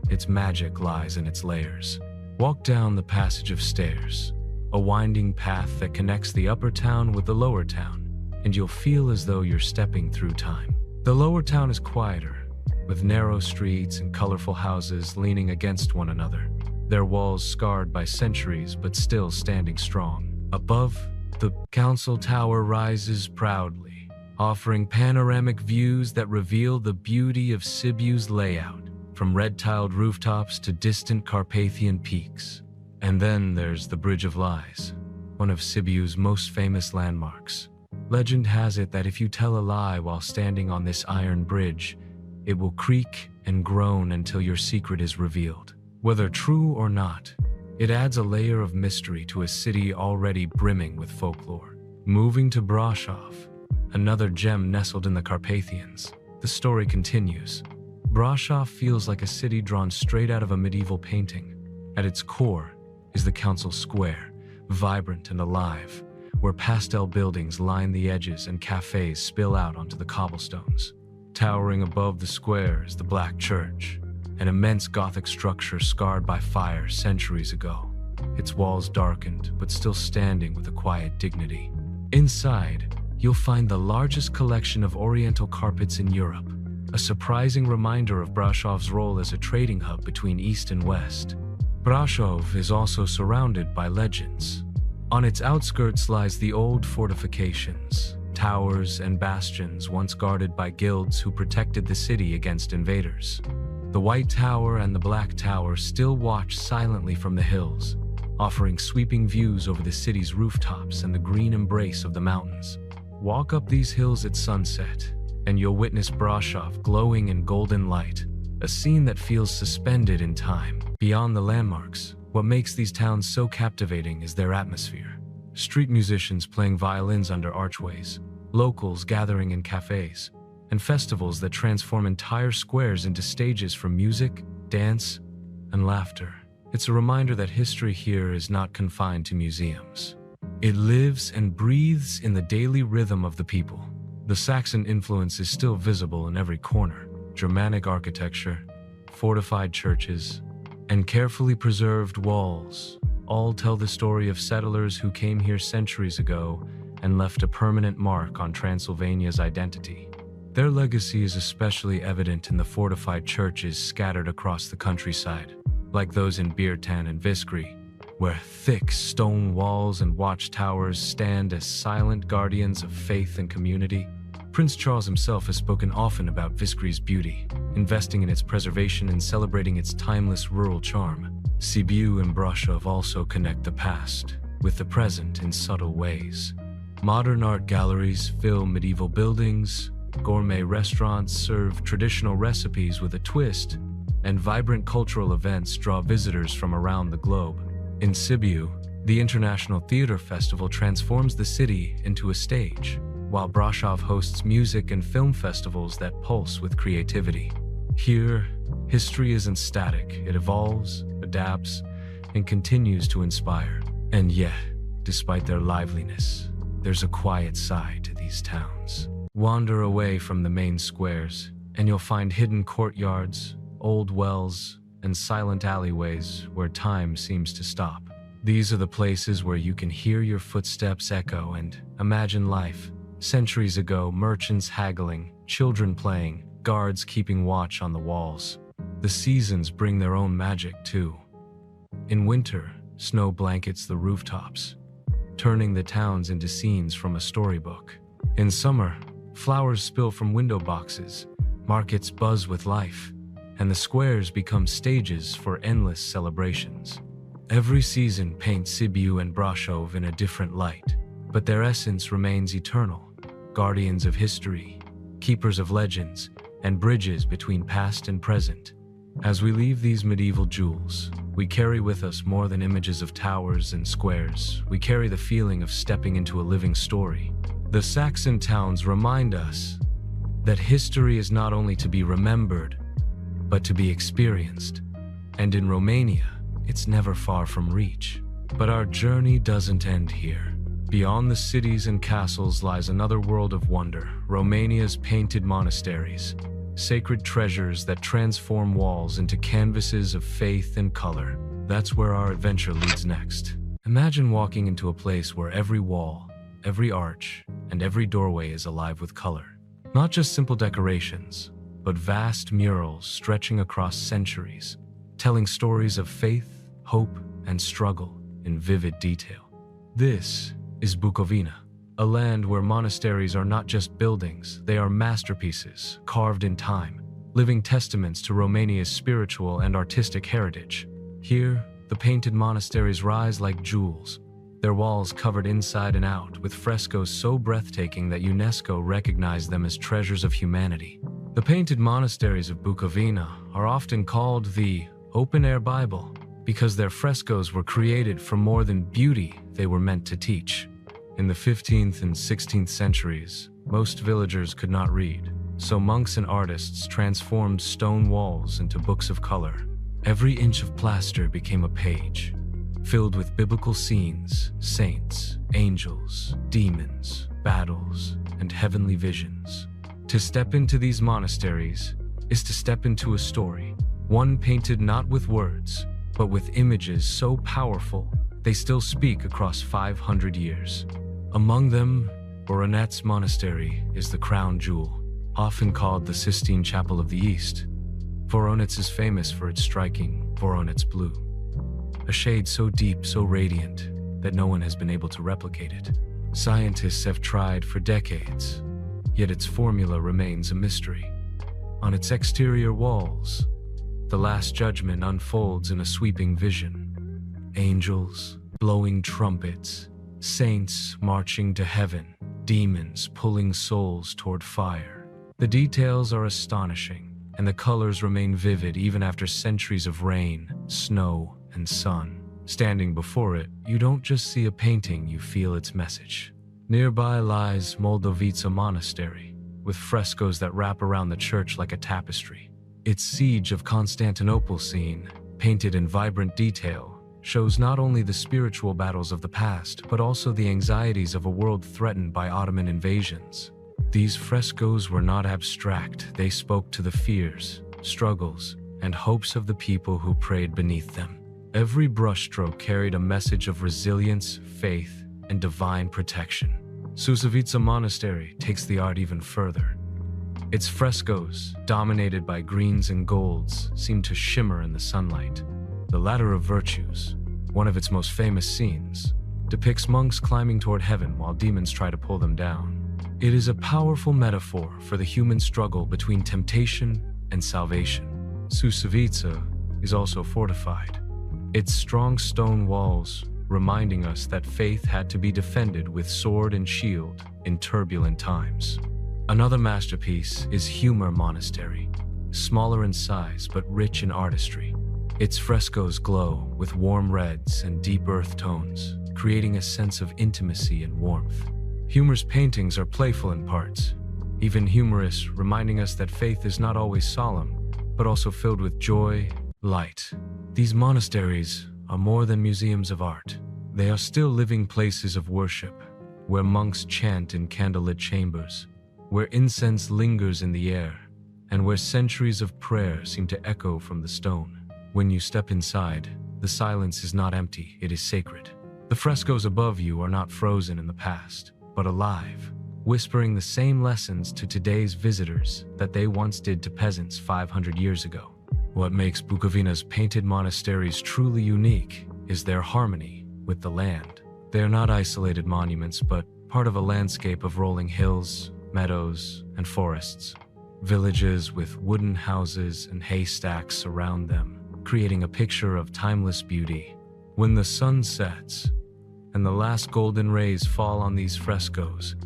Its magic lies in its layers. Walk down the passage of stairs, a winding path that connects the upper town with the lower town, and you'll feel as though you're stepping through time. The lower town is quieter, with narrow streets and colorful houses leaning against one another, their walls scarred by centuries but still standing strong. Above, the council tower rises proudly, offering panoramic views that reveal the beauty of Sibiu's layout, from red-tiled rooftops to distant Carpathian peaks. And then there's the Bridge of Lies, one of Sibiu's most famous landmarks. Legend has it that if you tell a lie while standing on this iron bridge, it will creak and groan until your secret is revealed. Whether true or not, it adds a layer of mystery to a city already brimming with folklore. Moving to Brașov, another gem nestled in the Carpathians, the story continues. Brașov feels like a city drawn straight out of a medieval painting. At its core is the council square, vibrant and alive, where pastel buildings line the edges and cafes spill out onto the cobblestones. Towering above the square is the Black Church, an immense Gothic structure scarred by fire centuries ago, its walls darkened but still standing with a quiet dignity. Inside, you'll find the largest collection of Oriental carpets in Europe, a surprising reminder of Brașov's role as a trading hub between East and West. Brașov is also surrounded by legends. On its outskirts lies the old fortifications, towers and bastions once guarded by guilds who protected the city against invaders. The White Tower and the Black Tower still watch silently from the hills, offering sweeping views over the city's rooftops and the green embrace of the mountains. Walk up these hills at sunset, and you'll witness Brașov glowing in golden light, a scene that feels suspended in time. Beyond the landmarks, what makes these towns so captivating is their atmosphere. Street musicians playing violins under archways, locals gathering in cafes, and festivals that transform entire squares into stages for music, dance, and laughter. It's a reminder that history here is not confined to museums. It lives and breathes in the daily rhythm of the people. The Saxon influence is still visible in every corner. Germanic architecture, fortified churches, and carefully preserved walls all tell the story of settlers who came here centuries ago and left a permanent mark on Transylvania's identity. Their legacy is especially evident in the fortified churches scattered across the countryside, like those in Birtan and Viskri, where thick stone walls and watchtowers stand as silent guardians of faith and community. Prince Charles himself has spoken often about Viskri's beauty, investing in its preservation and celebrating its timeless rural charm. Sibiu and Brașov also connect the past with the present in subtle ways. Modern art galleries fill medieval buildings, gourmet restaurants serve traditional recipes with a twist, and vibrant cultural events draw visitors from around the globe. In Sibiu, the International Theater Festival transforms the city into a stage, while Brașov hosts music and film festivals that pulse with creativity. Here, history isn't static. It evolves, adapts, and continues to inspire. And yet, despite their liveliness, there's a quiet side to these towns. Wander away from the main squares, and you'll find hidden courtyards, old wells, and silent alleyways where time seems to stop. These are the places where you can hear your footsteps echo and imagine life. Centuries ago, merchants haggling, children playing, guards keeping watch on the walls. The seasons bring their own magic too. In winter, snow blankets the rooftops, turning the towns into scenes from a storybook. In summer, flowers spill from window boxes, markets buzz with life, and the squares become stages for endless celebrations. Every season paints Sibiu and Brașov in a different light, but their essence remains eternal, guardians of history, keepers of legends, and bridges between past and present. As we leave these medieval jewels, we carry with us more than images of towers and squares. We carry the feeling of stepping into a living story. The Saxon towns remind us that history is not only to be remembered, but to be experienced. And in Romania, it's never far from reach. But our journey doesn't end here. Beyond the cities and castles lies another world of wonder, Romania's painted monasteries, sacred treasures that transform walls into canvases of faith and color. That's where our adventure leads next. Imagine walking into a place where every wall, every arch, and every doorway is alive with color. Not just simple decorations, but vast murals stretching across centuries, telling stories of faith, hope, and struggle in vivid detail. This is Bucovina, a land where monasteries are not just buildings, they are masterpieces carved in time, living testaments to Romania's spiritual and artistic heritage. Here, the painted monasteries rise like jewels, their walls covered inside and out with frescoes so breathtaking that UNESCO recognized them as treasures of humanity. The painted monasteries of Bucovina are often called the open-air Bible because their frescoes were created for more than beauty, they were meant to teach. In the 15th and 16th centuries, most villagers could not read, so monks and artists transformed stone walls into books of color. Every inch of plaster became a page, filled with biblical scenes, saints, angels, demons, battles, and heavenly visions. To step into these monasteries is to step into a story, one painted not with words, but with images so powerful they still speak across 500 years. Among them, Voronezh Monastery is the crown jewel, often called the Sistine Chapel of the East. Voronezh is famous for its striking Voronezh blue, a shade so deep, so radiant, that no one has been able to replicate it. Scientists have tried for decades, yet its formula remains a mystery. On its exterior walls, the Last Judgment unfolds in a sweeping vision. Angels, blowing trumpets, saints marching to heaven, demons pulling souls toward fire. The details are astonishing, and the colors remain vivid even after centuries of rain, snow, and sun. Standing before it, you don't just see a painting, you feel its message. Nearby lies Moldovița Monastery, with frescoes that wrap around the church like a tapestry. Its siege of Constantinople scene, painted in vibrant detail, shows not only the spiritual battles of the past, but also the anxieties of a world threatened by Ottoman invasions. These frescoes were not abstract, they spoke to the fears, struggles, and hopes of the people who prayed beneath them. Every brushstroke carried a message of resilience, faith, and divine protection. Sucevița Monastery takes the art even further. Its frescoes, dominated by greens and golds, seem to shimmer in the sunlight. The Ladder of Virtues, one of its most famous scenes, depicts monks climbing toward heaven while demons try to pull them down. It is a powerful metaphor for the human struggle between temptation and salvation. Sucevița is also fortified, its strong stone walls reminding us that faith had to be defended with sword and shield in turbulent times. Another masterpiece is Humor Monastery, smaller in size but rich in artistry. Its frescoes glow with warm reds and deep earth tones, creating a sense of intimacy and warmth. Humor's paintings are playful in parts, even humorous, reminding us that faith is not always solemn, but also filled with joy, light. These monasteries are more than museums of art. They are still living places of worship, where monks chant in candlelit chambers, where incense lingers in the air, and where centuries of prayer seem to echo from the stone. When you step inside, the silence is not empty, it is sacred. The frescoes above you are not frozen in the past, but alive, whispering the same lessons to today's visitors that they once did to peasants 500 years ago. What makes Bucovina's painted monasteries truly unique is their harmony with the land. They are not isolated monuments, but part of a landscape of rolling hills, meadows, and forests. Villages with wooden houses and haystacks surround them, creating a picture of timeless beauty. When the sun sets and the last golden rays fall on these frescoes,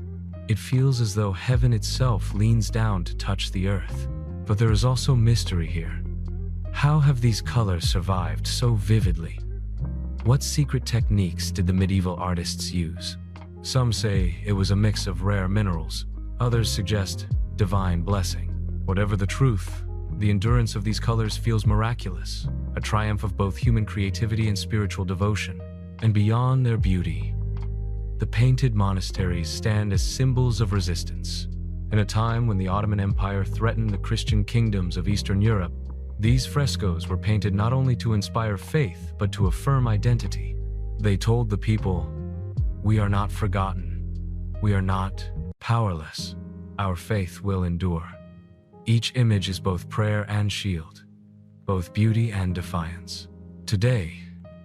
it feels as though heaven itself leans down to touch the earth. But there is also mystery here. How have these colors survived so vividly? What secret techniques did the medieval artists use? Some say it was a mix of rare minerals. Others suggest divine blessing. Whatever the truth, the endurance of these colors feels miraculous, a triumph of both human creativity and spiritual devotion. And beyond their beauty, the painted monasteries stand as symbols of resistance. In a time when the Ottoman Empire threatened the Christian kingdoms of Eastern Europe, these frescoes were painted not only to inspire faith, but to affirm identity. They told the people, "We are not forgotten. We are not powerless. Our faith will endure." Each image is both prayer and shield, both beauty and defiance. Today,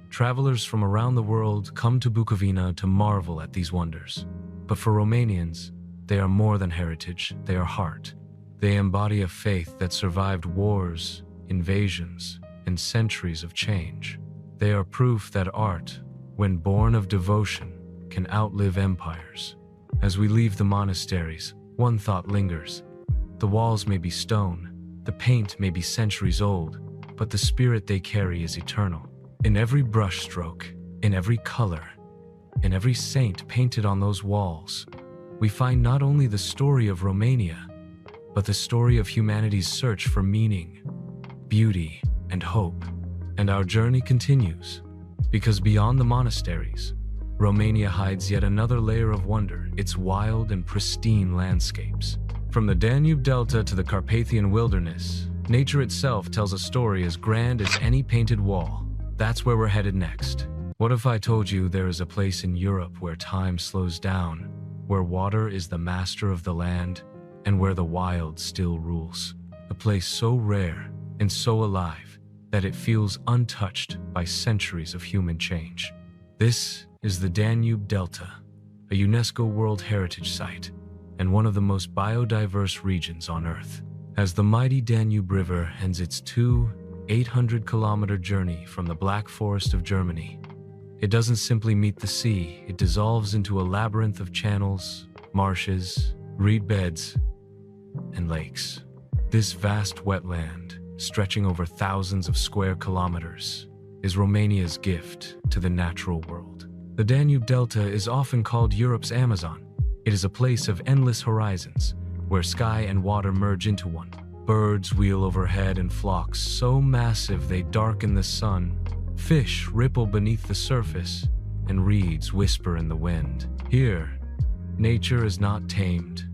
travelers from around the world come to Bucovina to marvel at these wonders. But for Romanians, they are more than heritage, they are heart. They embody a faith that survived wars, invasions, and centuries of change. They are proof that art, when born of devotion, can outlive empires. As we leave the monasteries, one thought lingers. The walls may be stone, the paint may be centuries old, but the spirit they carry is eternal. In every brushstroke, in every color, in every saint painted on those walls, we find not only the story of Romania, but the story of humanity's search for meaning, beauty, and hope. And our journey continues, because beyond the monasteries, Romania hides yet another layer of wonder, its wild and pristine landscapes. From the Danube Delta to the Carpathian wilderness, nature itself tells a story as grand as any painted wall. That's where we're headed next. What if I told you there is a place in Europe where time slows down, where water is the master of the land, and where the wild still rules? A place so rare and so alive that it feels untouched by centuries of human change. This is the Danube Delta, a UNESCO World Heritage Site, and one of the most biodiverse regions on Earth. As the mighty Danube River ends its 800-kilometer journey from the Black Forest of Germany, it doesn't simply meet the sea, it dissolves into a labyrinth of channels, marshes, reed beds, and lakes. This vast wetland, stretching over thousands of square kilometers, is Romania's gift to the natural world. The Danube Delta is often called Europe's Amazon. It is a place of endless horizons, where sky and water merge into one. Birds wheel overhead in flocks so massive they darken the sun. Fish ripple beneath the surface, and reeds whisper in the wind. Here, nature is not tamed,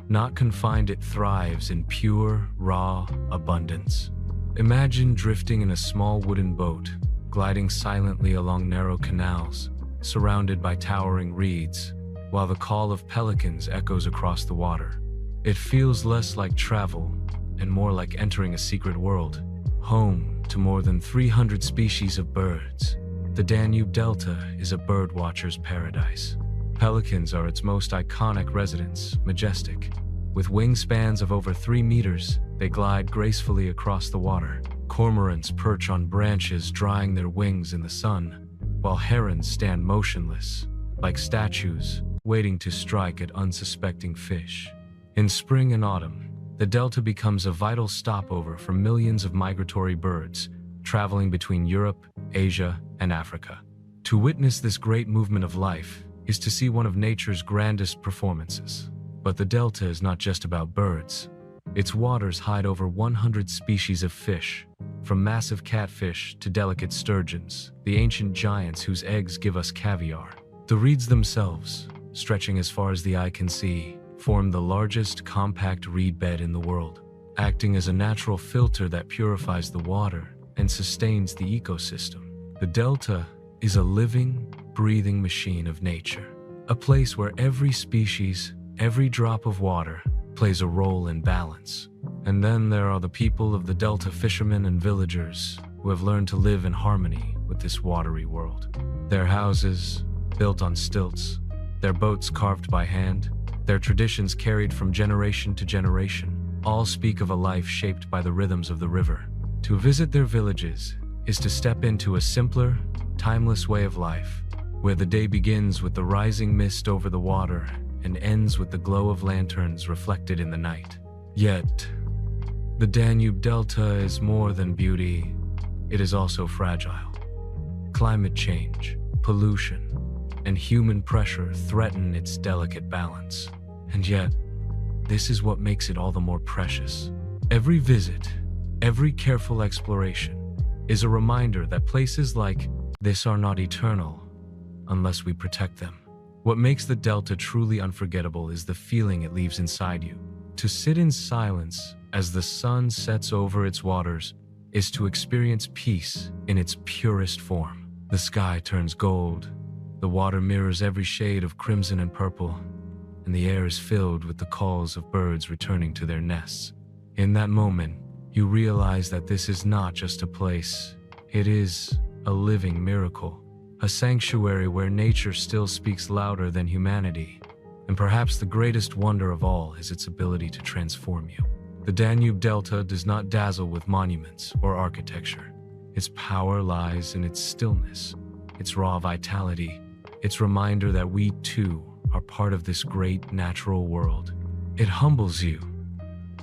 not confined, it thrives in pure, raw abundance. Imagine drifting in a small wooden boat, gliding silently along narrow canals, surrounded by towering reeds, while the call of pelicans echoes across the water. It feels less like travel and more like entering a secret world, home to more than 300 species of birds. The Danube Delta is a birdwatcher's paradise. Pelicans are its most iconic residents, majestic. With wingspans of over 3 meters, they glide gracefully across the water. Cormorants perch on branches, drying their wings in the sun, while herons stand motionless, like statues, waiting to strike at unsuspecting fish. In spring and autumn, the delta becomes a vital stopover for millions of migratory birds, traveling between Europe, Asia, and Africa. To witness this great movement of life is to see one of nature's grandest performances. But the delta is not just about birds. Its waters hide over 100 species of fish, from massive catfish to delicate sturgeons, the ancient giants whose eggs give us caviar. The reeds themselves, stretching as far as the eye can see, form the largest compact reed bed in the world, acting as a natural filter that purifies the water and sustains the ecosystem. The Delta is a living, breathing machine of nature, a place where every species, every drop of water, plays a role in balance. And then there are the people of the Delta, fishermen and villagers, who have learned to live in harmony with this watery world. Their houses, built on stilts, their boats carved by hand, their traditions carried from generation to generation, all speak of a life shaped by the rhythms of the river. To visit their villages is to step into a simpler, timeless way of life, where the day begins with the rising mist over the water and ends with the glow of lanterns reflected in the night. Yet, the Danube Delta is more than beauty, it is also fragile. Climate change, pollution, and human pressure threaten its delicate balance. And yet, this is what makes it all the more precious. Every visit, every careful exploration, is a reminder that places like this are not eternal unless we protect them. What makes the Delta truly unforgettable is the feeling it leaves inside you. To sit in silence as the sun sets over its waters is to experience peace in its purest form. The sky turns gold, the water mirrors every shade of crimson and purple, and the air is filled with the calls of birds returning to their nests. In that moment, you realize that this is not just a place, it is a living miracle, a sanctuary where nature still speaks louder than humanity. And perhaps the greatest wonder of all is its ability to transform you. The Danube Delta does not dazzle with monuments or architecture. Its power lies in its stillness, its raw vitality, its reminder that we too are part of this great natural world. It humbles you,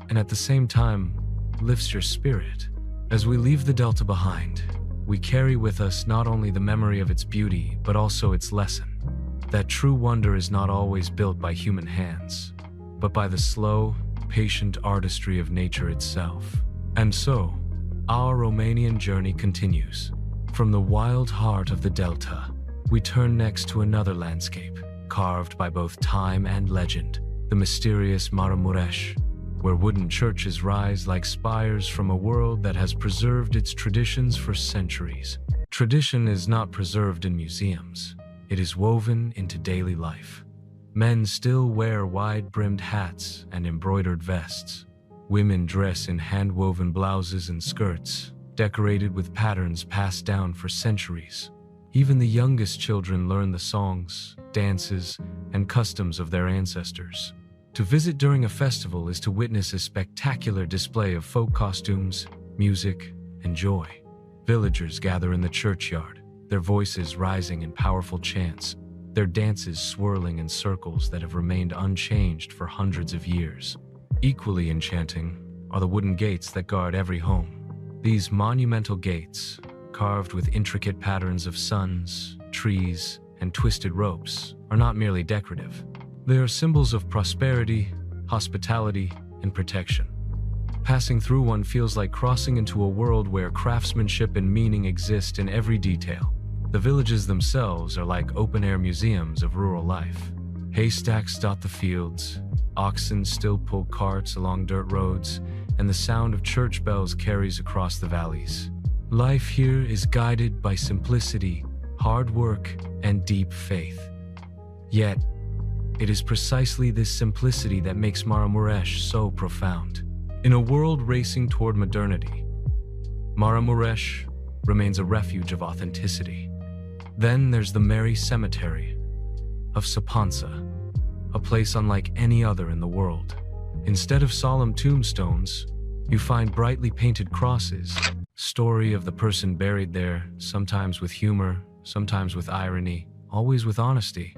and at the same time, lifts your spirit. As we leave the Delta behind, we carry with us not only the memory of its beauty, but also its lesson. That true wonder is not always built by human hands, but by the slow, patient artistry of nature itself. And so, our Romanian journey continues. From the wild heart of the Delta, we turn next to another landscape, carved by both time and legend, the mysterious Maramureș, where wooden churches rise like spires from a world that has preserved its traditions for centuries. Tradition is not preserved in museums. It is woven into daily life. Men still wear wide-brimmed hats and embroidered vests. Women dress in hand-woven blouses and skirts, decorated with patterns passed down for centuries. Even the youngest children learn the songs, dances, and customs of their ancestors. To visit during a festival is to witness a spectacular display of folk costumes, music, and joy. Villagers gather in the churchyard, their voices rising in powerful chants, their dances swirling in circles that have remained unchanged for hundreds of years. Equally enchanting are the wooden gates that guard every home. These monumental gates, carved with intricate patterns of suns, trees, and twisted ropes, are not merely decorative. They are symbols of prosperity, hospitality, and protection. Passing through one feels like crossing into a world where craftsmanship and meaning exist in every detail. The villages themselves are like open-air museums of rural life. Haystacks dot the fields, oxen still pull carts along dirt roads, and the sound of church bells carries across the valleys. Life here is guided by simplicity, hard work, and deep faith. Yet, it is precisely this simplicity that makes Maramureș so profound. In a world racing toward modernity, Maramureș remains a refuge of authenticity. Then there's the Mary Cemetery of Sapansa, a place unlike any other in the world. Instead of solemn tombstones, you find brightly painted crosses, story of the person buried there, sometimes with humor, sometimes with irony, always with honesty.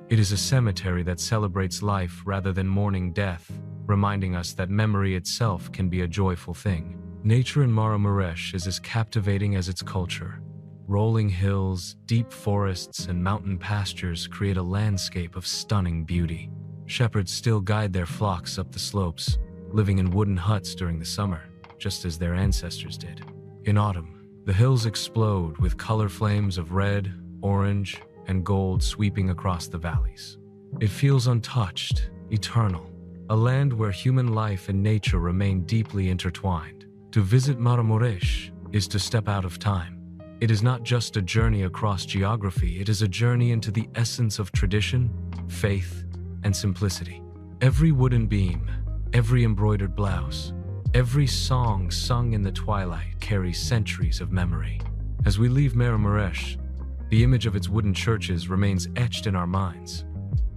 It is a cemetery that celebrates life rather than mourning death, reminding us that memory itself can be a joyful thing. Nature in Maramureș is as captivating as its culture. Rolling hills, deep forests, and mountain pastures create a landscape of stunning beauty. Shepherds still guide their flocks up the slopes, living in wooden huts during the summer, just as their ancestors did. In autumn, the hills explode with color flames of red, orange, and gold sweeping across the valleys. It feels untouched, eternal, a land where human life and nature remain deeply intertwined. To visit Maramureș is to step out of time. It is not just a journey across geography, it is a journey into the essence of tradition, faith, and simplicity. Every wooden beam, every embroidered blouse, every song sung in the twilight carries centuries of memory. As we leave Maramuresh, the image of its wooden churches remains etched in our minds,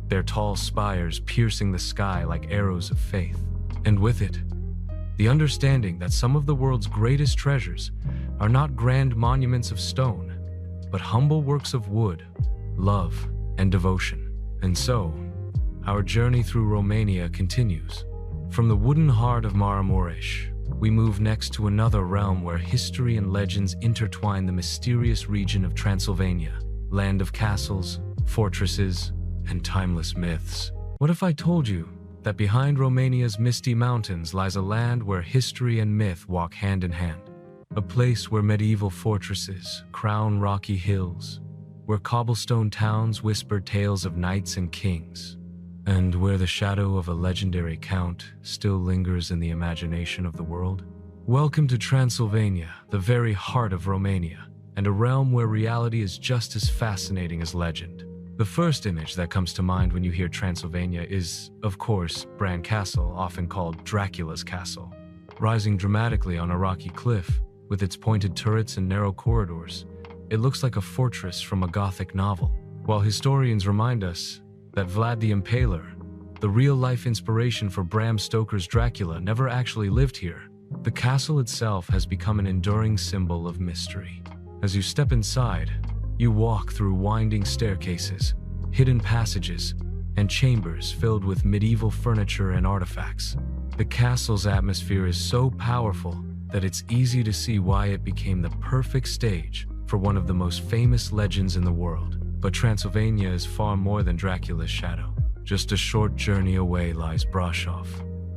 their tall spires piercing the sky like arrows of faith. And with it, the understanding that some of the world's greatest treasures are not grand monuments of stone, but humble works of wood, love, and devotion. And so, our journey through Romania continues. From the wooden heart of Maramuresh, we move next to another realm where history and legends intertwine, the mysterious region of Transylvania, land of castles, fortresses, and timeless myths. What if I told you that behind Romania's misty mountains lies a land where history and myth walk hand in hand? A place where medieval fortresses crown rocky hills, where cobblestone towns whisper tales of knights and kings, and where the shadow of a legendary count still lingers in the imagination of the world. Welcome to Transylvania, the very heart of Romania, and a realm where reality is just as fascinating as legend. The first image that comes to mind when you hear Transylvania is, of course, Bran Castle, often called Dracula's Castle. Rising dramatically on a rocky cliff, with its pointed turrets and narrow corridors, it looks like a fortress from a Gothic novel. While historians remind us that Vlad the Impaler, the real-life inspiration for Bram Stoker's Dracula, never actually lived here, the castle itself has become an enduring symbol of mystery. As you step inside, you walk through winding staircases, hidden passages, and chambers filled with medieval furniture and artifacts. The castle's atmosphere is so powerful that it's easy to see why it became the perfect stage for one of the most famous legends in the world. But Transylvania is far more than Dracula's shadow. Just a short journey away lies Brașov,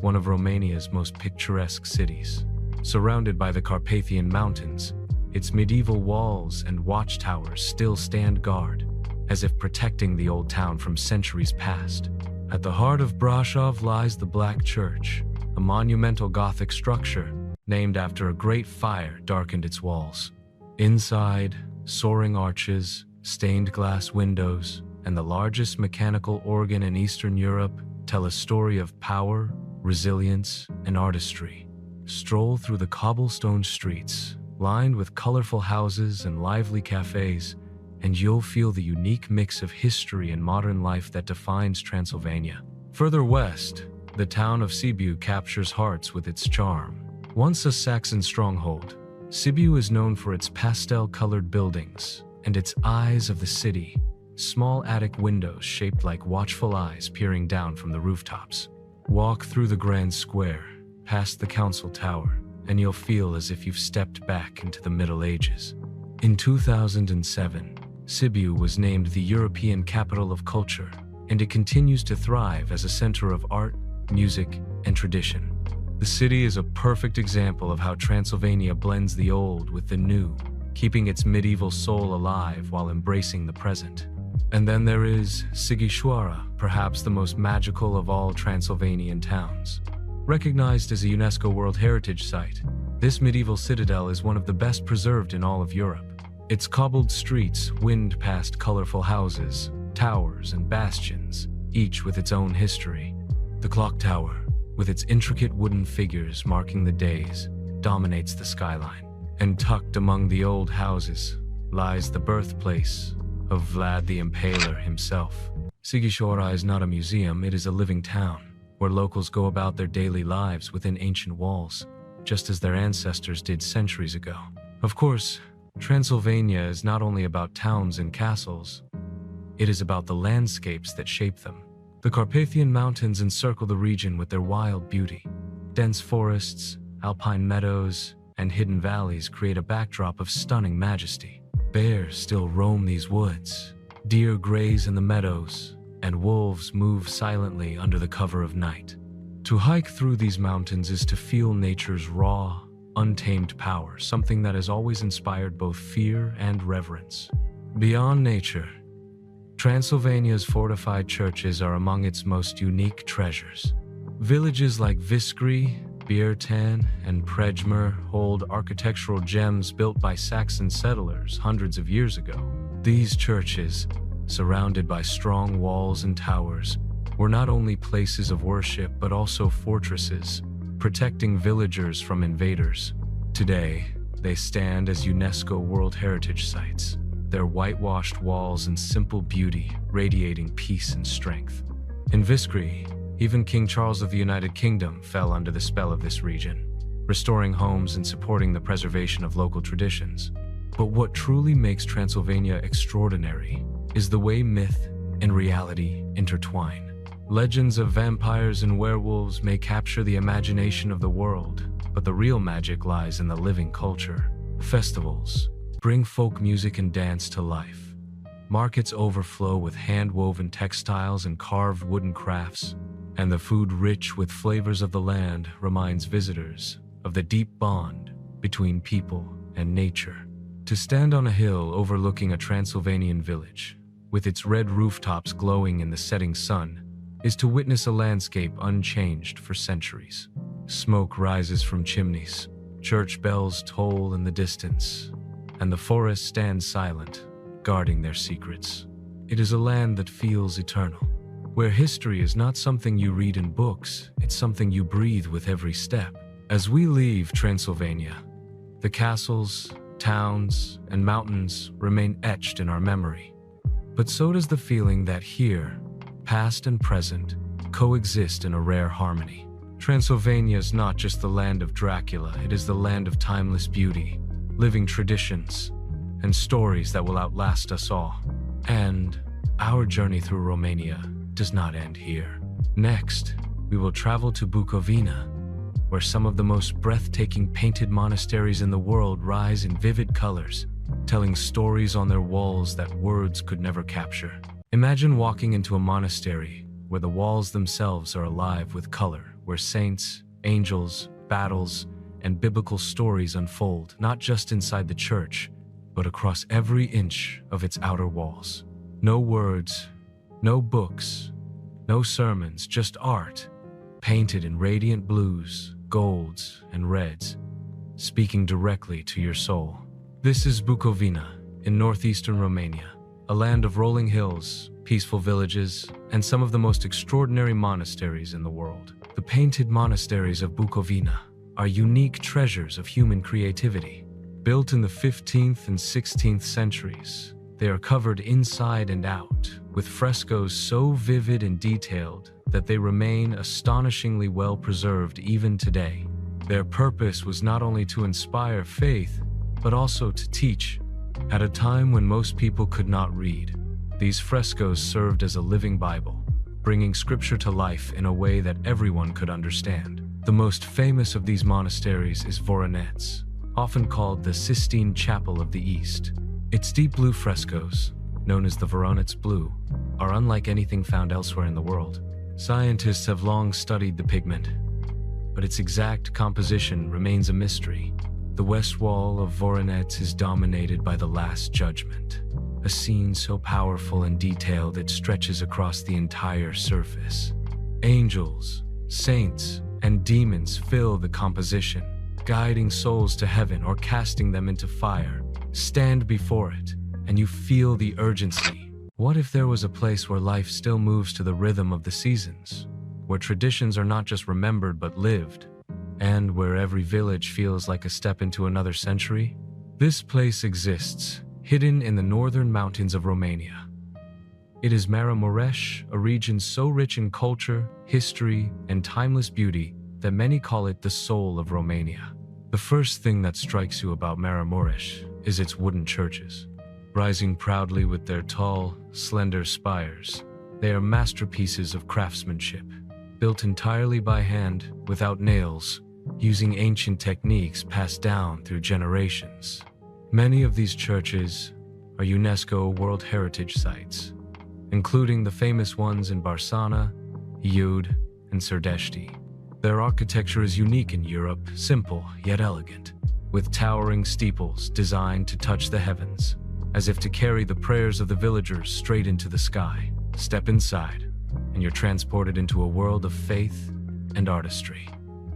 one of Romania's most picturesque cities. Surrounded by the Carpathian Mountains, its medieval walls and watchtowers still stand guard, as if protecting the old town from centuries past. At the heart of Brașov lies the Black Church, a monumental Gothic structure named after a great fire darkened its walls. Inside, soaring arches, stained glass windows, and the largest mechanical organ in Eastern Europe tell a story of power, resilience, and artistry. Stroll through the cobblestone streets, lined with colorful houses and lively cafes, and you'll feel the unique mix of history and modern life that defines Transylvania. Further west, the town of Sibiu captures hearts with its charm. Once a Saxon stronghold, Sibiu is known for its pastel-colored buildings and its eyes of the city, small attic windows shaped like watchful eyes peering down from the rooftops. Walk through the grand square, past the council tower, and you'll feel as if you've stepped back into the Middle Ages. In 2007, Sibiu was named the European Capital of Culture, and it continues to thrive as a center of art, music, and tradition. The city is a perfect example of how Transylvania blends the old with the new, keeping its medieval soul alive while embracing the present. And then there is Sighișoara, perhaps the most magical of all Transylvanian towns. Recognized as a UNESCO World Heritage Site, this medieval citadel is one of the best preserved in all of Europe. Its cobbled streets wind past colorful houses, towers, and bastions, each with its own history. The clock tower, with its intricate wooden figures marking the days, dominates the skyline. And tucked among the old houses lies the birthplace of Vlad the Impaler himself. Sighișoara is not a museum, it is a living town, where locals go about their daily lives within ancient walls, just as their ancestors did centuries ago. Of course, Transylvania is not only about towns and castles, it is about the landscapes that shape them. The Carpathian Mountains encircle the region with their wild beauty. Dense forests, alpine meadows, and hidden valleys create a backdrop of stunning majesty. Bears still roam these woods, deer graze in the meadows, and wolves move silently under the cover of night. To hike through these mountains is to feel nature's raw, untamed power, something that has always inspired both fear and reverence. Beyond nature, Transylvania's fortified churches are among its most unique treasures. Villages like Viskri, Biertan and Prejmer hold architectural gems built by Saxon settlers hundreds of years ago. These churches, surrounded by strong walls and towers, were not only places of worship but also fortresses, protecting villagers from invaders. Today, they stand as UNESCO World Heritage Sites, their whitewashed walls and simple beauty radiating peace and strength. In Viskry, even King Charles of the United Kingdom fell under the spell of this region, restoring homes and supporting the preservation of local traditions. But what truly makes Transylvania extraordinary is the way myth and reality intertwine. Legends of vampires and werewolves may capture the imagination of the world, but the real magic lies in the living culture. Festivals bring folk music and dance to life. Markets overflow with hand-woven textiles and carved wooden crafts, and the food rich with flavors of the land reminds visitors of the deep bond between people and nature. To stand on a hill overlooking a Transylvanian village, with its red rooftops glowing in the setting sun, is to witness a landscape unchanged for centuries. Smoke rises from chimneys, church bells toll in the distance, and the forest stands silent, guarding their secrets. It is a land that feels eternal, where history is not something you read in books, it's something you breathe with every step. As we leave Transylvania, the castles, towns, and mountains remain etched in our memory. But so does the feeling that here, past and present, coexist in a rare harmony. Transylvania is not just the land of Dracula, it is the land of timeless beauty, living traditions, and stories that will outlast us all. And our journey through Romania does not end here. Next, we will travel to Bucovina, where some of the most breathtaking painted monasteries in the world rise in vivid colors, telling stories on their walls that words could never capture. Imagine walking into a monastery where the walls themselves are alive with color, where saints, angels, battles, and biblical stories unfold, not just inside the church, but across every inch of its outer walls. No words, no books, no sermons, just art, painted in radiant blues, golds, and reds, speaking directly to your soul. This is Bucovina, in northeastern Romania, a land of rolling hills, peaceful villages, and some of the most extraordinary monasteries in the world. The painted monasteries of Bucovina are unique treasures of human creativity. Built in the 15th and 16th centuries, they are covered inside and out with frescoes so vivid and detailed that they remain astonishingly well preserved even today. Their purpose was not only to inspire faith, but also to teach. At a time when most people could not read, these frescoes served as a living Bible, bringing scripture to life in a way that everyone could understand. The most famous of these monasteries is Voronezh, often called the Sistine Chapel of the East. Its deep blue frescoes, known as the Voronezh blue, are unlike anything found elsewhere in the world. Scientists have long studied the pigment, but its exact composition remains a mystery. The west wall of Voronezh is dominated by the Last Judgment, a scene so powerful and detailed it stretches across the entire surface. Angels, saints, and demons fill the composition, guiding souls to heaven or casting them into fire. Stand before it, and you feel the urgency. What if there was a place where life still moves to the rhythm of the seasons, where traditions are not just remembered but lived, and where every village feels like a step into another century? This place exists, hidden in the northern mountains of Romania. It is Maramureș, a region so rich in culture, history, and timeless beauty that many call it the soul of Romania. The first thing that strikes you about Maramureș is its wooden churches. Rising proudly with their tall, slender spires, they are masterpieces of craftsmanship, built entirely by hand, without nails, using ancient techniques passed down through generations. Many of these churches are UNESCO World Heritage Sites, including the famous ones in Barsana, Iud, and Serdeshti. Their architecture is unique in Europe, simple yet elegant, with towering steeples designed to touch the heavens, as if to carry the prayers of the villagers straight into the sky. Step inside, and you're transported into a world of faith and artistry.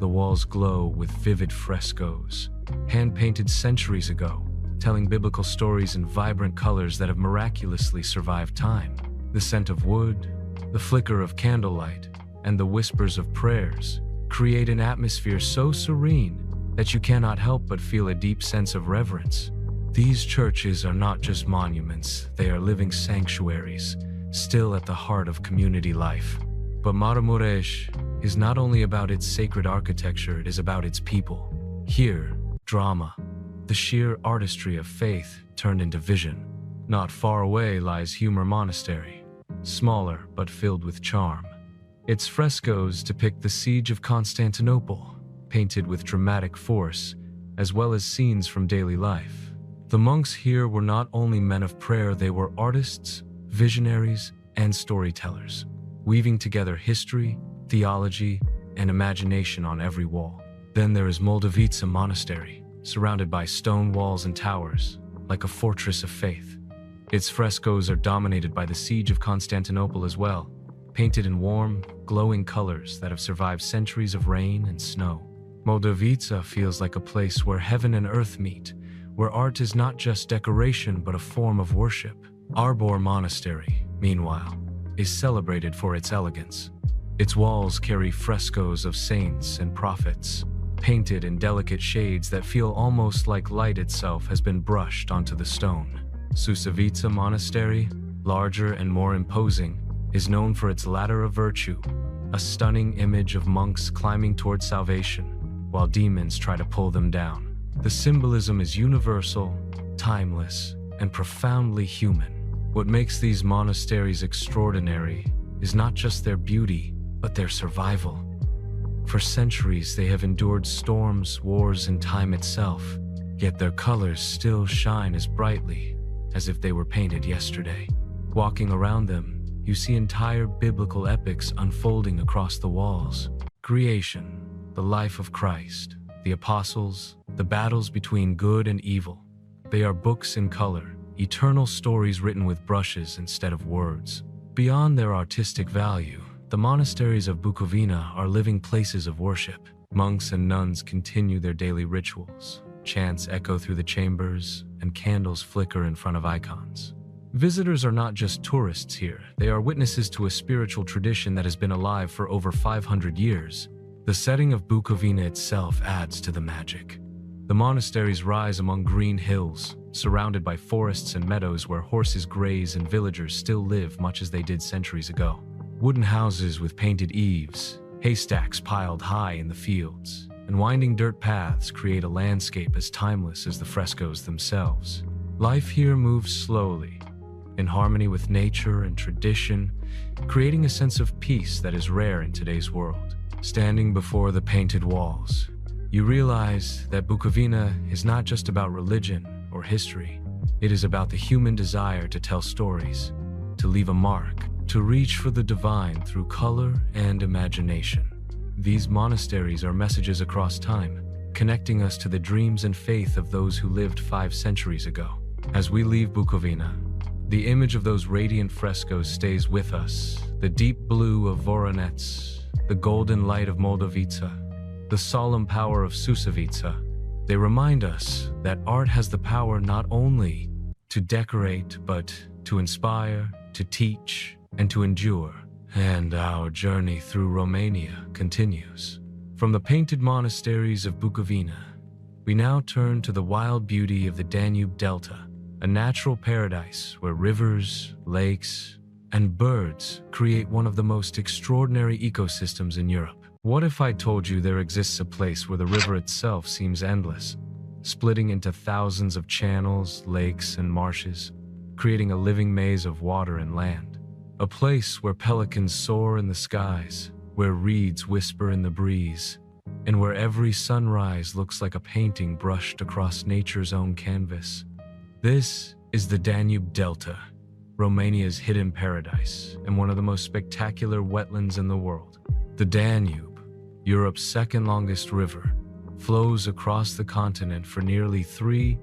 The walls glow with vivid frescoes, hand-painted centuries ago, telling biblical stories in vibrant colors that have miraculously survived time. The scent of wood, the flicker of candlelight, and the whispers of prayers create an atmosphere so serene that you cannot help but feel a deep sense of reverence. These churches are not just monuments, they are living sanctuaries, still at the heart of community life. But Maramureș is not only about its sacred architecture, it is about its people. Here, drama, the sheer artistry of faith turned into vision. Not far away lies Humor Monastery, smaller but filled with charm. Its frescoes depict the siege of Constantinople, painted with dramatic force, as well as scenes from daily life. The monks here were not only men of prayer, they were artists, visionaries, and storytellers, weaving together history, theology, and imagination on every wall. Then there is Moldovica Monastery, surrounded by stone walls and towers, like a fortress of faith. Its frescoes are dominated by the siege of Constantinople as well, painted in warm, glowing colors that have survived centuries of rain and snow. Moldovica feels like a place where heaven and earth meet, where art is not just decoration but a form of worship. Arbor Monastery, meanwhile, is celebrated for its elegance. Its walls carry frescoes of saints and prophets, painted in delicate shades that feel almost like light itself has been brushed onto the stone. Susavica Monastery, larger and more imposing, is known for its ladder of virtue, a stunning image of monks climbing toward salvation, while demons try to pull them down. The symbolism is universal, timeless, and profoundly human. What makes these monasteries extraordinary is not just their beauty, but their survival. For centuries, they have endured storms, wars, and time itself, yet their colors still shine as brightly as if they were painted yesterday. Walking around them, you see entire biblical epics unfolding across the walls. Creation, the life of Christ, the apostles, the battles between good and evil. They are books in color, eternal stories written with brushes instead of words. Beyond their artistic value, the monasteries of Bucovina are living places of worship. Monks and nuns continue their daily rituals. Chants echo through the chambers, and candles flicker in front of icons. Visitors are not just tourists here, they are witnesses to a spiritual tradition that has been alive for over 500 years. The setting of Bucovina itself adds to the magic. The monasteries rise among green hills, surrounded by forests and meadows where horses graze and villagers still live much as they did centuries ago. Wooden houses with painted eaves, haystacks piled high in the fields, and winding dirt paths create a landscape as timeless as the frescoes themselves. Life here moves slowly, in harmony with nature and tradition, creating a sense of peace that is rare in today's world. Standing before the painted walls, you realize that Bucovina is not just about religion or history. It is about the human desire to tell stories, to leave a mark, to reach for the divine through color and imagination. These monasteries are messages across time, connecting us to the dreams and faith of those who lived 5 centuries ago. As we leave Bucovina, the image of those radiant frescoes stays with us, the deep blue of Voronezh, the golden light of Moldovica, the solemn power of Susavica. They remind us that art has the power not only to decorate, but to inspire, to teach, and to endure. And our journey through Romania continues. From the painted monasteries of Bucovina, we now turn to the wild beauty of the Danube Delta, a natural paradise where rivers, lakes, and birds create one of the most extraordinary ecosystems in Europe. What if I told you there exists a place where the river itself seems endless, splitting into thousands of channels, lakes, and marshes, creating a living maze of water and land? A place where pelicans soar in the skies, where reeds whisper in the breeze, and where every sunrise looks like a painting brushed across nature's own canvas. This is the Danube Delta, Romania's hidden paradise and one of the most spectacular wetlands in the world. The Danube, Europe's second longest river, flows across the continent for nearly 30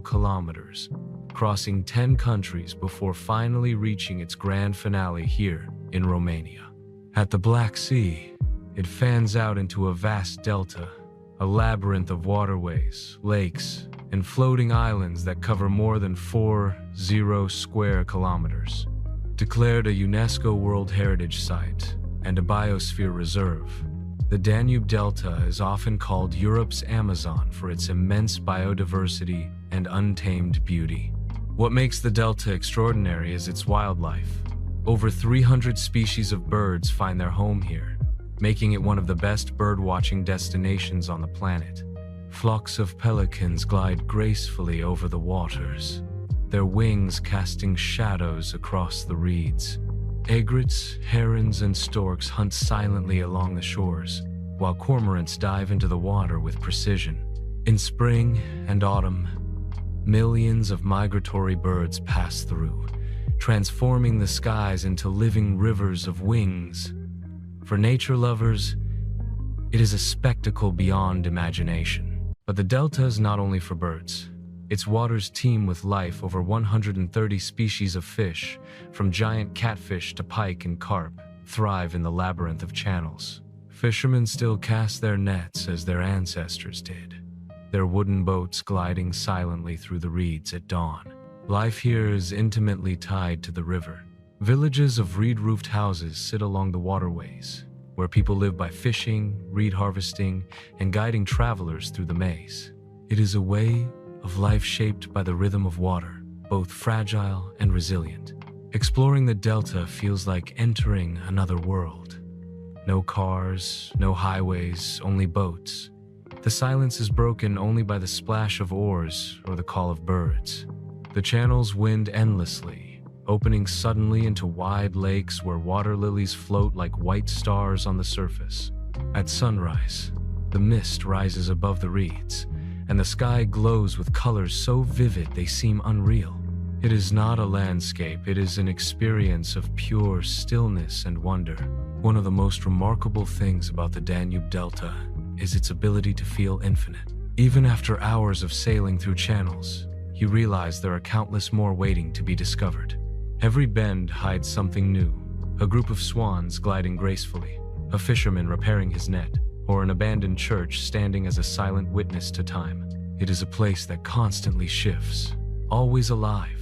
kilometers, crossing 10 countries before finally reaching its grand finale here in Romania. At the Black Sea, it fans out into a vast delta, a labyrinth of waterways, lakes, and floating islands that cover more than 40 square kilometers. Declared a UNESCO World Heritage Site and a biosphere reserve, the Danube Delta is often called Europe's Amazon for its immense biodiversity and untamed beauty. What makes the delta extraordinary is its wildlife. Over 300 species of birds find their home here, making it one of the best bird-watching destinations on the planet. Flocks of pelicans glide gracefully over the waters, their wings casting shadows across the reeds. Egrets, herons, and storks hunt silently along the shores, while cormorants dive into the water with precision. In spring and autumn, millions of migratory birds pass through, transforming the skies into living rivers of wings. For nature lovers, it is a spectacle beyond imagination. But the delta is not only for birds. Its waters teem with life. Over 130 species of fish, from giant catfish to pike and carp, thrive in the labyrinth of channels. Fishermen still cast their nets as their ancestors did, their wooden boats gliding silently through the reeds at dawn. Life here is intimately tied to the river. Villages of reed-roofed houses sit along the waterways, where people live by fishing, reed harvesting, and guiding travelers through the maze. It is a way of life shaped by the rhythm of water, both fragile and resilient. Exploring the delta feels like entering another world. No cars, no highways, only boats. The silence is broken only by the splash of oars or the call of birds. The channels wind endlessly, opening suddenly into wide lakes where water lilies float like white stars on the surface. At sunrise, the mist rises above the reeds, and the sky glows with colors so vivid they seem unreal. It is not a landscape, it is an experience of pure stillness and wonder. One of the most remarkable things about the Danube Delta is its ability to feel infinite. Even after hours of sailing through channels, you realize there are countless more waiting to be discovered. Every bend hides something new, a group of swans gliding gracefully, a fisherman repairing his net, or an abandoned church standing as a silent witness to time. It is a place that constantly shifts, always alive,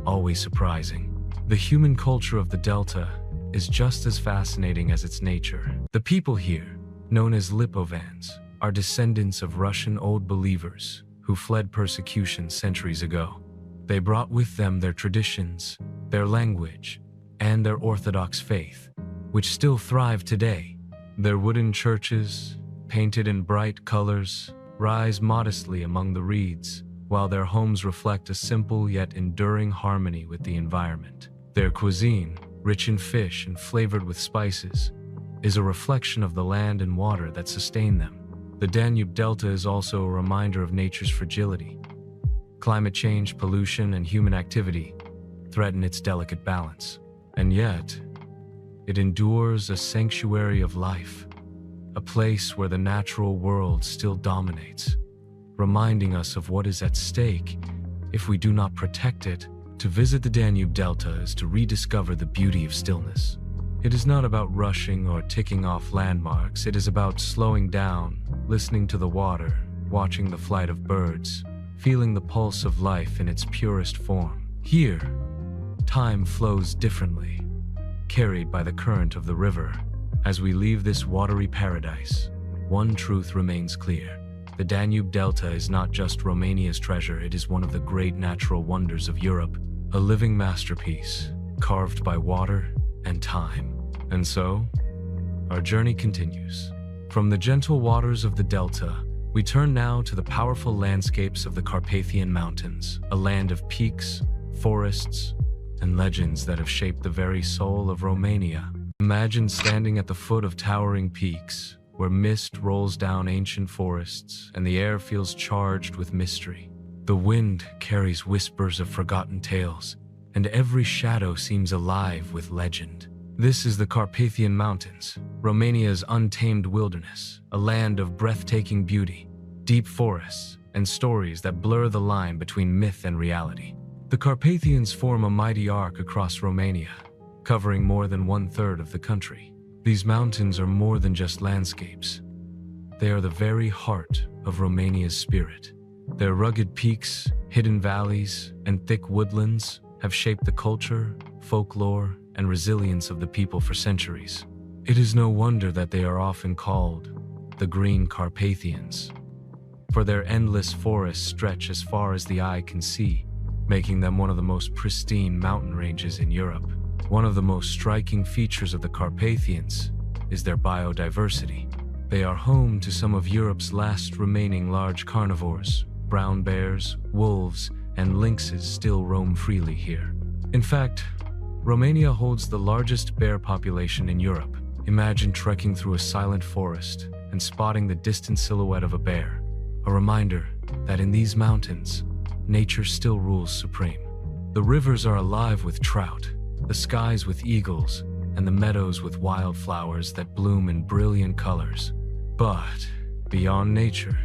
always surprising. The human culture of the Delta is just as fascinating as its nature. The people here, known as Lipovans, are descendants of Russian Old Believers who fled persecution centuries ago. They brought with them their traditions, their language, and their Orthodox faith, which still thrive today. Their wooden churches, painted in bright colors, rise modestly among the reeds, while their homes reflect a simple yet enduring harmony with the environment. Their cuisine, rich in fish and flavored with spices, is a reflection of the land and water that sustain them. The Danube Delta is also a reminder of nature's fragility. Climate change, pollution, and human activity threaten its delicate balance. And yet, it endures a sanctuary of life, a place where the natural world still dominates, reminding us of what is at stake if we do not protect it. To visit the Danube Delta is to rediscover the beauty of stillness. It is not about rushing or ticking off landmarks. It is about slowing down, listening to the water, watching the flight of birds, feeling the pulse of life in its purest form. Here, time flows differently, carried by the current of the river. As we leave this watery paradise, one truth remains clear. The Danube Delta is not just Romania's treasure, it is one of the great natural wonders of Europe, a living masterpiece, carved by water and time. And so, our journey continues. From the gentle waters of the Delta, we turn now to the powerful landscapes of the Carpathian Mountains, a land of peaks, forests, and legends that have shaped the very soul of Romania. Imagine standing at the foot of towering peaks, where mist rolls down ancient forests and the air feels charged with mystery. The wind carries whispers of forgotten tales, and every shadow seems alive with legend. This is the Carpathian Mountains, Romania's untamed wilderness, a land of breathtaking beauty, deep forests, and stories that blur the line between myth and reality. The Carpathians form a mighty arc across Romania, covering more than 1/3 of the country. These mountains are more than just landscapes. They are the very heart of Romania's spirit. Their rugged peaks, hidden valleys, and thick woodlands have shaped the culture, folklore, and resilience of the people for centuries. It is no wonder that they are often called the Green Carpathians, for their endless forests stretch as far as the eye can see, making them one of the most pristine mountain ranges in Europe. One of the most striking features of the Carpathians is their biodiversity. They are home to some of Europe's last remaining large carnivores. Brown bears, wolves, and lynxes still roam freely here. In fact, Romania holds the largest bear population in Europe. Imagine trekking through a silent forest and spotting the distant silhouette of a bear. A reminder that in these mountains, nature still rules supreme. The rivers are alive with trout, the skies with eagles, and the meadows with wildflowers that bloom in brilliant colors. But beyond nature,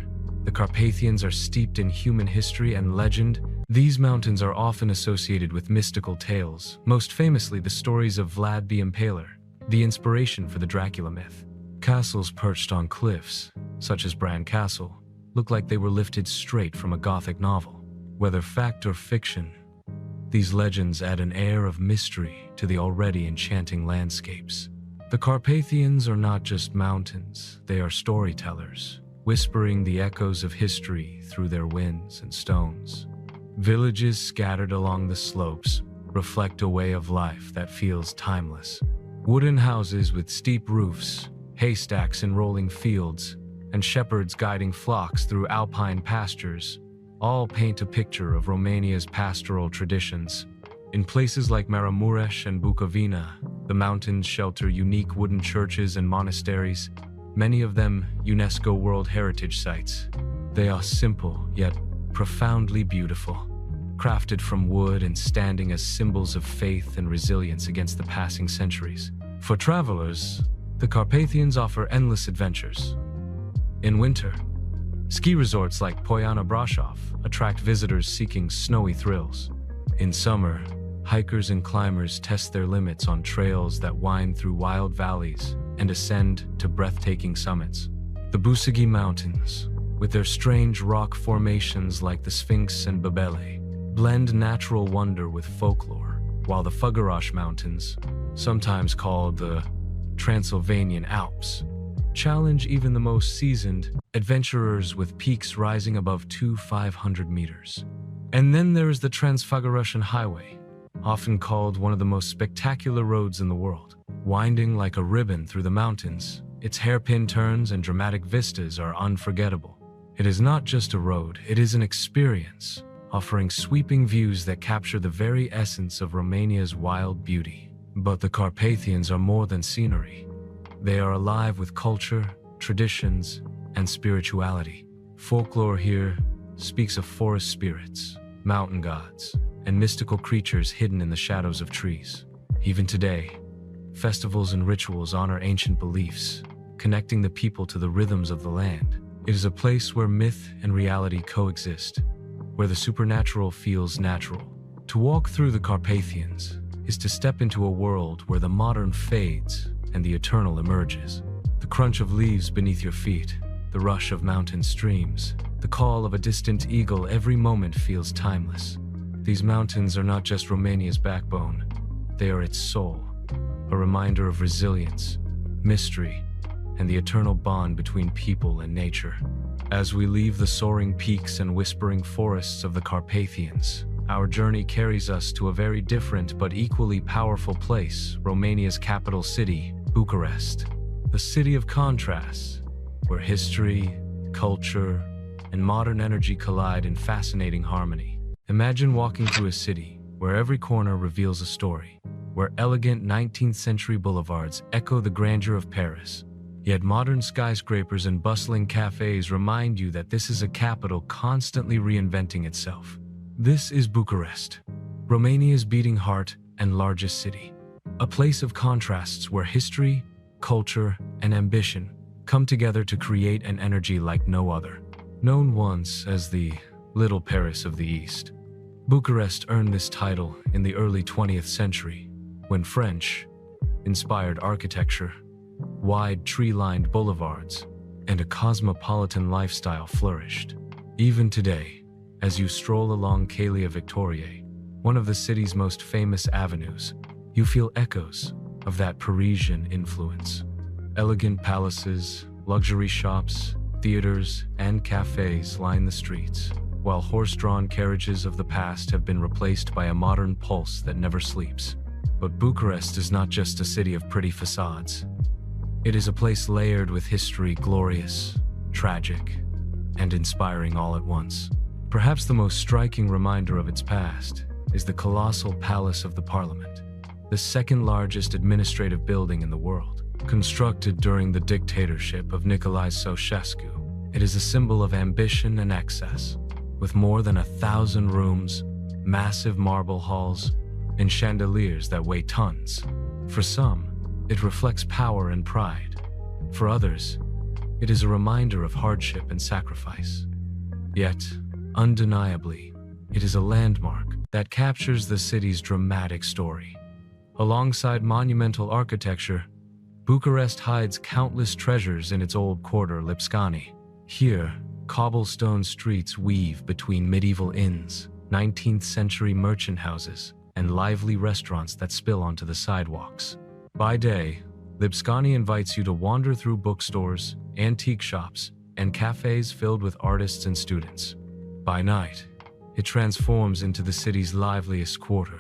the Carpathians are steeped in human history and legend. These mountains are often associated with mystical tales, most famously the stories of Vlad the Impaler, the inspiration for the Dracula myth. Castles perched on cliffs, such as Bran Castle, look like they were lifted straight from a Gothic novel. Whether fact or fiction, these legends add an air of mystery to the already enchanting landscapes. The Carpathians are not just mountains, they are storytellers, whispering the echoes of history through their winds and stones. Villages scattered along the slopes reflect a way of life that feels timeless. Wooden houses with steep roofs, haystacks in rolling fields, and shepherds guiding flocks through alpine pastures all paint a picture of Romania's pastoral traditions. In places like Maramureș and Bucovina, the mountains shelter unique wooden churches and monasteries, many of them UNESCO World Heritage Sites. They are simple, yet profoundly beautiful, crafted from wood and standing as symbols of faith and resilience against the passing centuries. For travelers, the Carpathians offer endless adventures. In winter, ski resorts like Poiana Brașov attract visitors seeking snowy thrills. In summer, hikers and climbers test their limits on trails that wind through wild valleys and ascend to breathtaking summits. The Bucovina Mountains, with their strange rock formations like the Sphinx and Bebele, blend natural wonder with folklore, while the Făgăraș Mountains, sometimes called the Transylvanian Alps, challenge even the most seasoned adventurers with peaks rising above 500 meters. And then there is the Trans-Făgărașan Highway, often called one of the most spectacular roads in the world. Winding like a ribbon through the mountains, its hairpin turns and dramatic vistas are unforgettable. It is not just a road, it is an experience, offering sweeping views that capture the very essence of Romania's wild beauty. But the Carpathians are more than scenery. They are alive with culture, traditions, and spirituality. Folklore here speaks of forest spirits, mountain gods, and mystical creatures hidden in the shadows of trees. Even today, festivals and rituals honor ancient beliefs, connecting the people to the rhythms of the land. It is a place where myth and reality coexist, where the supernatural feels natural. To walk through the Carpathians is to step into a world where the modern fades and the eternal emerges. The crunch of leaves beneath your feet, the rush of mountain streams, the call of a distant eagle, every moment feels timeless. These mountains are not just Romania's backbone, they are its soul, a reminder of resilience, mystery, and the eternal bond between people and nature. As we leave the soaring peaks and whispering forests of the Carpathians, our journey carries us to a very different but equally powerful place, Romania's capital city, Bucharest, the city of contrasts, where history, culture, and modern energy collide in fascinating harmony. Imagine walking through a city where every corner reveals a story, where elegant 19th century boulevards echo the grandeur of Paris, yet modern skyscrapers and bustling cafes remind you that this is a capital constantly reinventing itself. This is Bucharest, Romania's beating heart and largest city, a place of contrasts where history, culture, and ambition come together to create an energy like no other. Known once as the Little Paris of the East, Bucharest earned this title in the early 20th century, when French-inspired architecture wide tree-lined boulevards, and a cosmopolitan lifestyle flourished. Even today, as you stroll along Calia Victoriae, one of the city's most famous avenues, you feel echoes of that Parisian influence. Elegant palaces, luxury shops, theaters, and cafes line the streets, while horse-drawn carriages of the past have been replaced by a modern pulse that never sleeps. But Bucharest is not just a city of pretty facades. It is a place layered with history, glorious, tragic, and inspiring all at once. Perhaps the most striking reminder of its past is the colossal Palace of the Parliament, the second largest administrative building in the world. Constructed during the dictatorship of Nicolae Ceausescu, it is a symbol of ambition and excess. With more than 1,000 rooms, massive marble halls, and chandeliers that weigh tons. For some, it reflects power and pride. For others, it is a reminder of hardship and sacrifice. Yet, undeniably, it is a landmark that captures the city's dramatic story. Alongside monumental architecture, Bucharest hides countless treasures in its old quarter Lipscani. Here, cobblestone streets weave between medieval inns, 19th-century merchant houses, and lively restaurants that spill onto the sidewalks. By day, Lipscani invites you to wander through bookstores, antique shops, and cafes filled with artists and students. By night, it transforms into the city's liveliest quarter,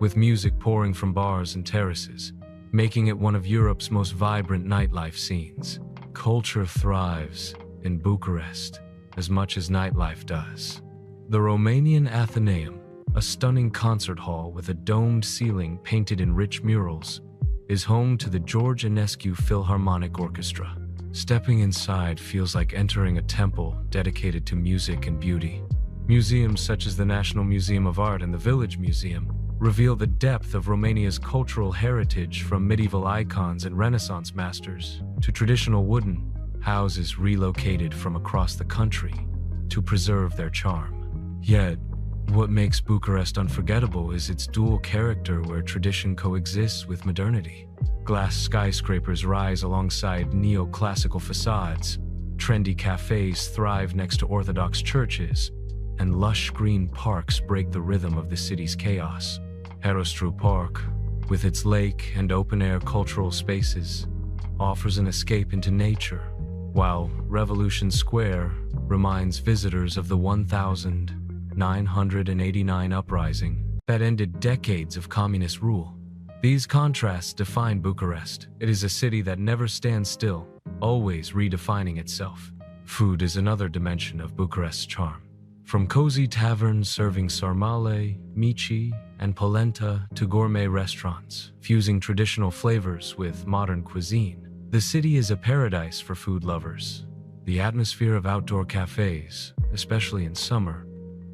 with music pouring from bars and terraces, making it one of Europe's most vibrant nightlife scenes. Culture thrives in Bucharest as much as nightlife does. The Romanian Athenaeum, a stunning concert hall with a domed ceiling painted in rich murals, is home to the George Enescu Philharmonic Orchestra. Stepping inside feels like entering a temple dedicated to music and beauty. Museums such as the National Museum of Art and the Village Museum reveal the depth of Romania's cultural heritage, from medieval icons and Renaissance masters to traditional wooden houses relocated from across the country to preserve their charm. Yet, what makes Bucharest unforgettable is its dual character, where tradition coexists with modernity. Glass skyscrapers rise alongside neoclassical facades, trendy cafes thrive next to Orthodox churches, and lush green parks break the rhythm of the city's chaos. Herostru Park, with its lake and open-air cultural spaces, offers an escape into nature, while Revolution Square reminds visitors of the 1989 uprising that ended decades of communist rule. These contrasts define Bucharest. It is a city that never stands still, always redefining itself. Food is another dimension of Bucharest's charm. From cozy taverns serving sarmale, mici, and polenta to gourmet restaurants fusing traditional flavors with modern cuisine, the city is a paradise for food lovers. The atmosphere of outdoor cafes, especially in summer,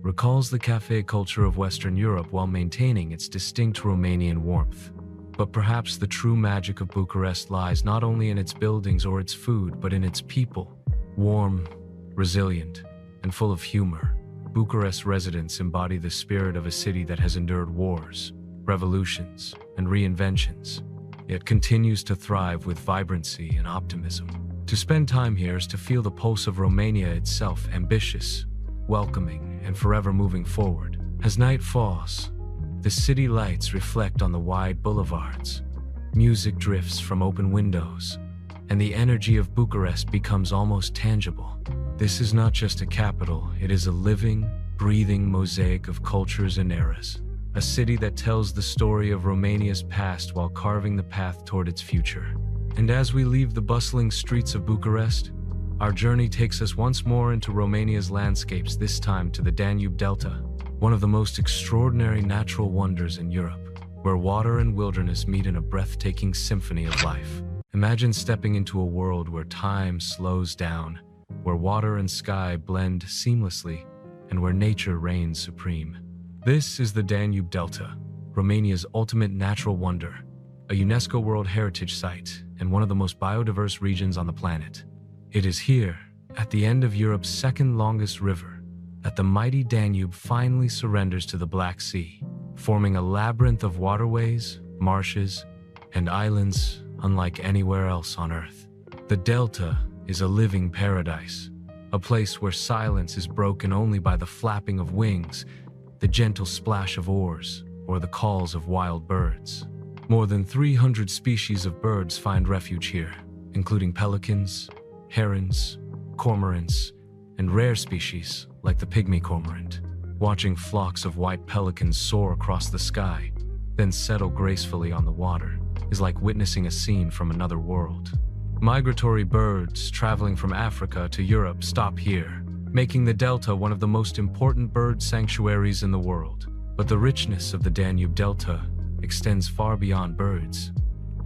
recalls the cafe culture of Western Europe while maintaining its distinct Romanian warmth. But perhaps the true magic of Bucharest lies not only in its buildings or its food, but in its people. Warm, resilient, and full of humor, Bucharest residents embody the spirit of a city that has endured wars, revolutions, and reinventions, yet continues to thrive with vibrancy and optimism. To spend time here is to feel the pulse of Romania itself, ambitious, welcoming, and forever moving forward. As night falls, the city lights reflect on the wide boulevards, music drifts from open windows, and the energy of Bucharest becomes almost tangible. This is not just a capital, it is a living, breathing mosaic of cultures and eras. A city that tells the story of Romania's past while carving the path toward its future. And as we leave the bustling streets of Bucharest, our journey takes us once more into Romania's landscapes, this time to the Danube Delta, one of the most extraordinary natural wonders in Europe, where water and wilderness meet in a breathtaking symphony of life. Imagine stepping into a world where time slows down, where water and sky blend seamlessly, and where nature reigns supreme. This is the Danube Delta, Romania's ultimate natural wonder, a UNESCO World Heritage Site and one of the most biodiverse regions on the planet. It is here, at the end of Europe's second longest river, that the mighty Danube finally surrenders to the Black Sea, forming a labyrinth of waterways, marshes, and islands unlike anywhere else on Earth. The Delta is a living paradise, a place where silence is broken only by the flapping of wings, the gentle splash of oars, or the calls of wild birds. More than 300 species of birds find refuge here, including pelicans, herons, cormorants, and rare species like the pygmy cormorant. Watching flocks of white pelicans soar across the sky, then settle gracefully on the water, is like witnessing a scene from another world. Migratory birds traveling from Africa to Europe stop here, making the Delta one of the most important bird sanctuaries in the world. But the richness of the Danube Delta extends far beyond birds.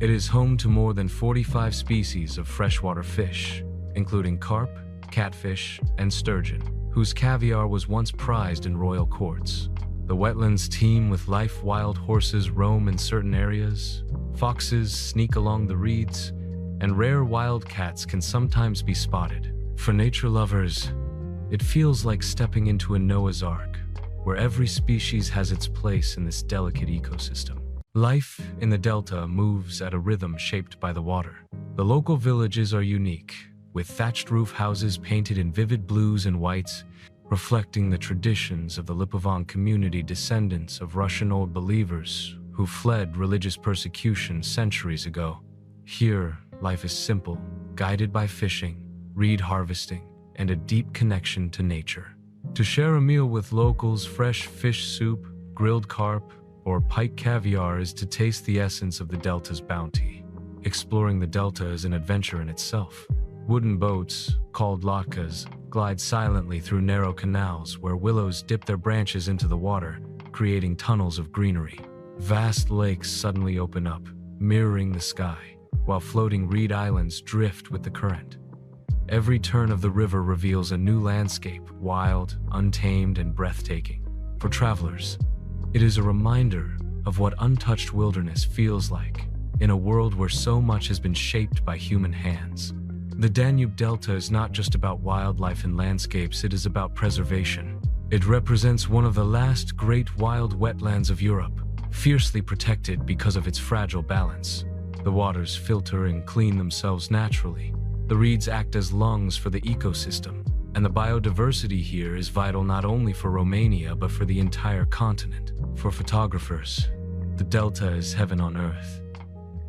It is home to more than 45 species of freshwater fish, including carp, catfish, and sturgeon, whose caviar was once prized in royal courts. The wetlands teem with life. Wild horses roam in certain areas, foxes sneak along the reeds, and rare wild cats can sometimes be spotted. For nature lovers, it feels like stepping into a Noah's Ark, where every species has its place in this delicate ecosystem. Life in the Delta moves at a rhythm shaped by the water. The local villages are unique, with thatched roof houses painted in vivid blues and whites, reflecting the traditions of the Lipovan community, descendants of Russian Old Believers who fled religious persecution centuries ago. Here, life is simple, guided by fishing, reed harvesting, and a deep connection to nature. To share a meal with locals, fresh fish soup, grilled carp, or pike caviar is to taste the essence of the Delta's bounty. Exploring the Delta is an adventure in itself. Wooden boats, called lakas, glide silently through narrow canals where willows dip their branches into the water, creating tunnels of greenery. Vast lakes suddenly open up, mirroring the sky, while floating reed islands drift with the current. Every turn of the river reveals a new landscape, wild, untamed, and breathtaking. For travelers, it is a reminder of what untouched wilderness feels like, in a world where so much has been shaped by human hands. The Danube Delta is not just about wildlife and landscapes, it is about preservation. It represents one of the last great wild wetlands of Europe, fiercely protected because of its fragile balance. The waters filter and clean themselves naturally. The reeds act as lungs for the ecosystem, and the biodiversity here is vital not only for Romania but for the entire continent. For photographers, the Delta is heaven on earth.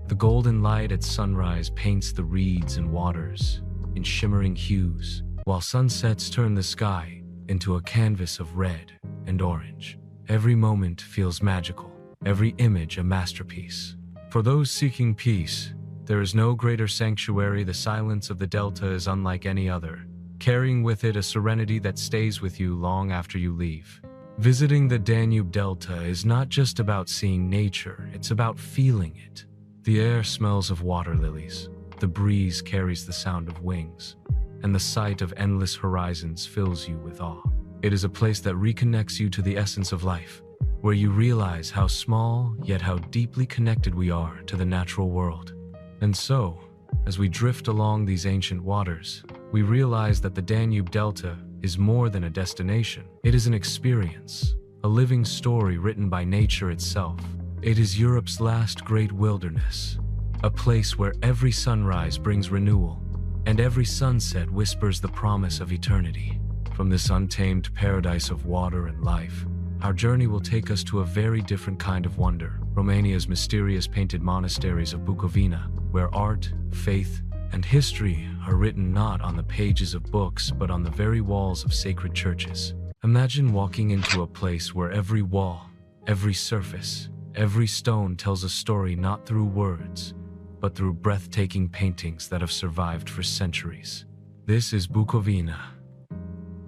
The golden light at sunrise paints the reeds and waters in shimmering hues, while sunsets turn the sky into a canvas of red and orange. Every moment feels magical, every image a masterpiece. For those seeking peace, there is no greater sanctuary. The silence of the Delta is unlike any other, carrying with it a serenity that stays with you long after you leave. Visiting the Danube Delta is not just about seeing nature, it's about feeling it. The air smells of water lilies, the breeze carries the sound of wings, and the sight of endless horizons fills you with awe. It is a place that reconnects you to the essence of life, where you realize how small yet how deeply connected we are to the natural world. And so, as we drift along these ancient waters, we realize that the Danube Delta is more than a destination. It is an experience, a living story written by nature itself. It is Europe's last great wilderness, a place where every sunrise brings renewal, and every sunset whispers the promise of eternity. From this untamed paradise of water and life, our journey will take us to a very different kind of wonder, Romania's mysterious painted monasteries of Bucovina, where art, faith, and history are written not on the pages of books but on the very walls of sacred churches. Imagine walking into a place where every wall, every surface, every stone tells a story not through words, but through breathtaking paintings that have survived for centuries. This is Bucovina,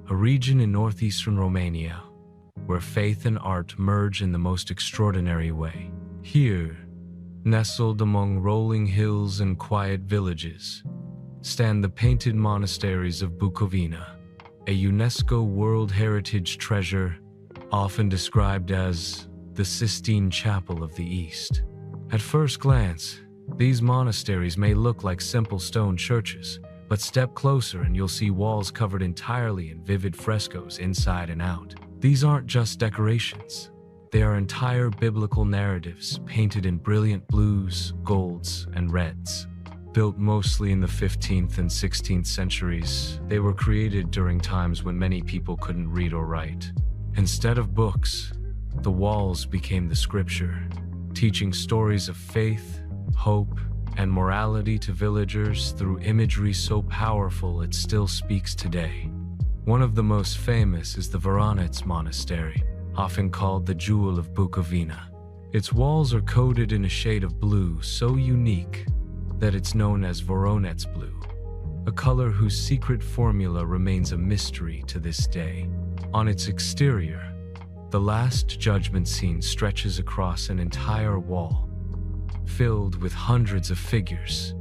a region in northeastern Romania, where faith and art merge in the most extraordinary way. Here, nestled among rolling hills and quiet villages, stand the painted monasteries of Bucovina, a UNESCO World Heritage treasure, often described as the Sistine Chapel of the East. At first glance, these monasteries may look like simple stone churches, but step closer and you'll see walls covered entirely in vivid frescoes inside and out. These aren't just decorations. They are entire biblical narratives painted in brilliant blues, golds, and reds. Built mostly in the 15th and 16th centuries, they were created during times when many people couldn't read or write. Instead of books, the walls became the scripture, teaching stories of faith, hope, and morality to villagers through imagery so powerful it still speaks today. One of the most famous is the Voronezh Monastery, often called the Jewel of Bucovina. Its walls are coated in a shade of blue so unique that it's known as Voronezh blue, a color whose secret formula remains a mystery to this day. On its exterior, the Last Judgment scene stretches across an entire wall, filled with hundreds of figures,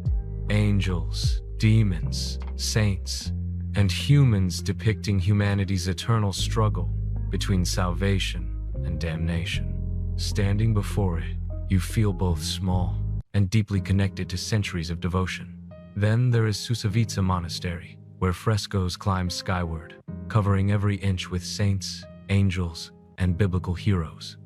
angels, demons, saints, and humans depicting humanity's eternal struggle between salvation and damnation. Standing before it, you feel both small and deeply connected to centuries of devotion. Then there is Sibiu Monastery, where frescoes climb skyward, covering every inch with saints, angels, and biblical heroes.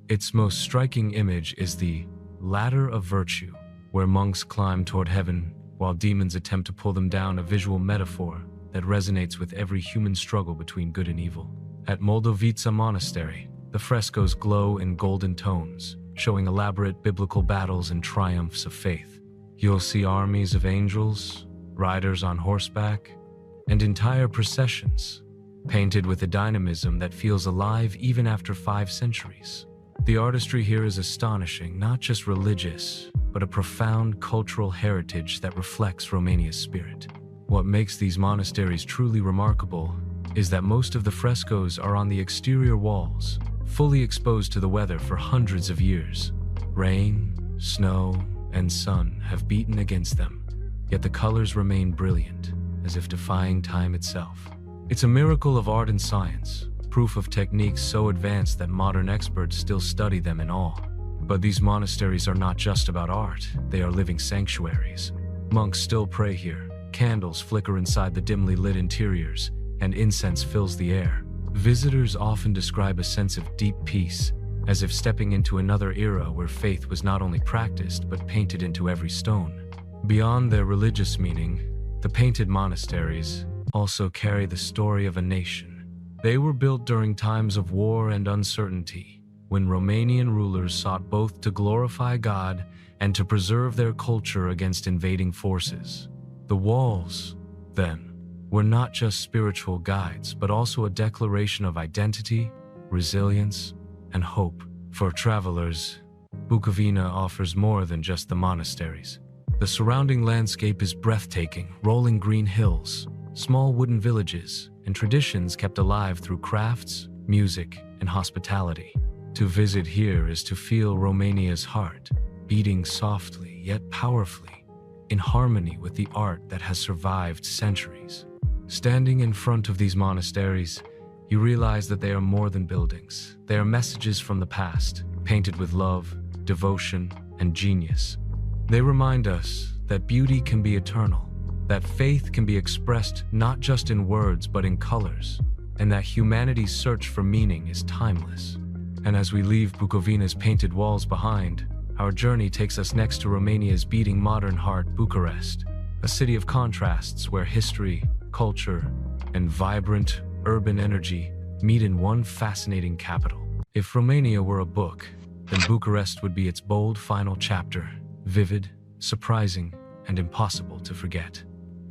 Its most striking image is the Ladder of Virtue, where monks climb toward heaven while demons attempt to pull them down, a visual metaphor that resonates with every human struggle between good and evil. At Moldovica Monastery, the frescoes glow in golden tones, showing elaborate biblical battles and triumphs of faith. You'll see armies of angels, riders on horseback, and entire processions, painted with a dynamism that feels alive even after 5 centuries. The artistry here is astonishing, not just religious, but a profound cultural heritage that reflects Romania's spirit. What makes these monasteries truly remarkable is that most of the frescoes are on the exterior walls, fully exposed to the weather for hundreds of years. Rain, snow, and sun have beaten against them, yet the colors remain brilliant, as if defying time itself. It's a miracle of art and science, proof of techniques so advanced that modern experts still study them in awe. But these monasteries are not just about art, they are living sanctuaries. Monks still pray here, candles flicker inside the dimly lit interiors, and incense fills the air. Visitors often describe a sense of deep peace, as if stepping into another era where faith was not only practiced but painted into every stone. Beyond their religious meaning, the painted monasteries also carry the story of a nation. They were built during times of war and uncertainty, when Romanian rulers sought both to glorify God and to preserve their culture against invading forces. The walls, then, were not just spiritual guides, but also a declaration of identity, resilience, and hope. For travelers, Bucovina offers more than just the monasteries. The surrounding landscape is breathtaking, rolling green hills, small wooden villages, and traditions kept alive through crafts, music, and hospitality. To visit here is to feel Romania's heart, beating softly yet powerfully, in harmony with the art that has survived centuries. Standing in front of these monasteries, you realize that they are more than buildings. They are messages from the past, painted with love, devotion, and genius. They remind us that beauty can be eternal, that faith can be expressed not just in words but in colors, and that humanity's search for meaning is timeless. And as we leave Bucovina's painted walls behind, our journey takes us next to Romania's beating modern heart, Bucharest, a city of contrasts where history, culture, and vibrant urban energy meet in one fascinating capital. If Romania were a book, then Bucharest would be its bold final chapter, vivid, surprising, and impossible to forget.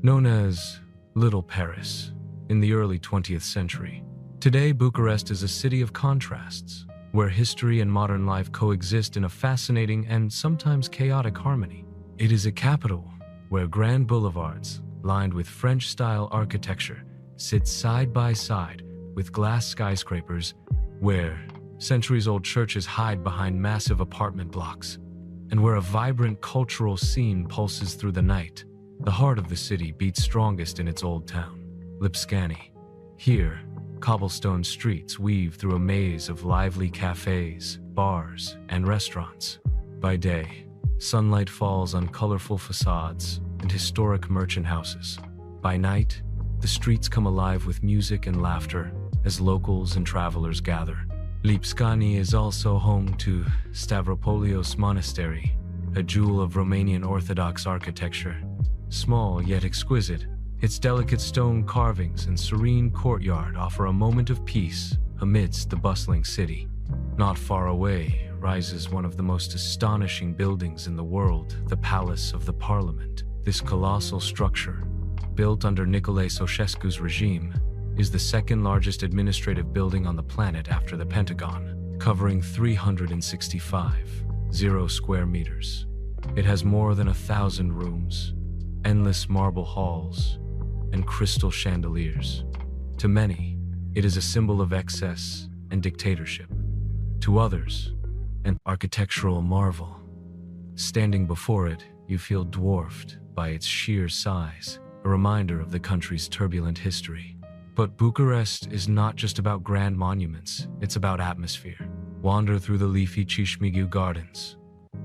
Known as Little Paris in the early 20th century, today Bucharest is a city of contrasts, where history and modern life coexist in a fascinating and sometimes chaotic harmony. It is a capital where grand boulevards, lined with French-style architecture, sit side by side with glass skyscrapers, where centuries-old churches hide behind massive apartment blocks, and where a vibrant cultural scene pulses through the night. The heart of the city beats strongest in its old town, Lipscani. Here, cobblestone streets weave through a maze of lively cafes, bars, and restaurants. By day, sunlight falls on colorful facades and historic merchant houses. By night, the streets come alive with music and laughter as locals and travelers gather. Lipscani is also home to Stavropolios Monastery, a jewel of Romanian Orthodox architecture. Small yet exquisite, its delicate stone carvings and serene courtyard offer a moment of peace amidst the bustling city. Not far away rises one of the most astonishing buildings in the world, the Palace of the Parliament. This colossal structure, built under Nicolae Ceausescu's regime, is the second largest administrative building on the planet after the Pentagon, covering 365 square meters. It has more than 1,000 rooms, endless marble halls, and crystal chandeliers. To many, it is a symbol of excess and dictatorship. To others, an architectural marvel. Standing before it, you feel dwarfed by its sheer size, a reminder of the country's turbulent history. But Bucharest is not just about grand monuments, it's about atmosphere. Wander through the leafy Sibiu Gardens,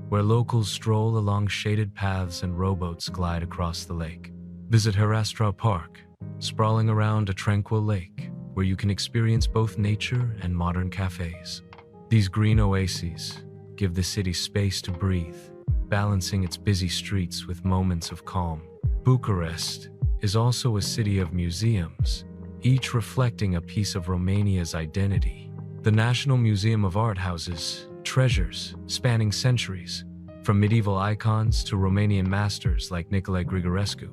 where locals stroll along shaded paths and rowboats glide across the lake. Visit Herastra Park, sprawling around a tranquil lake, where you can experience both nature and modern cafes. These green oases give the city space to breathe, balancing its busy streets with moments of calm. Bucharest is also a city of museums, each reflecting a piece of Romania's identity. The National Museum of Art houses treasures spanning centuries, from medieval icons to Romanian masters like Nicolae Grigorescu.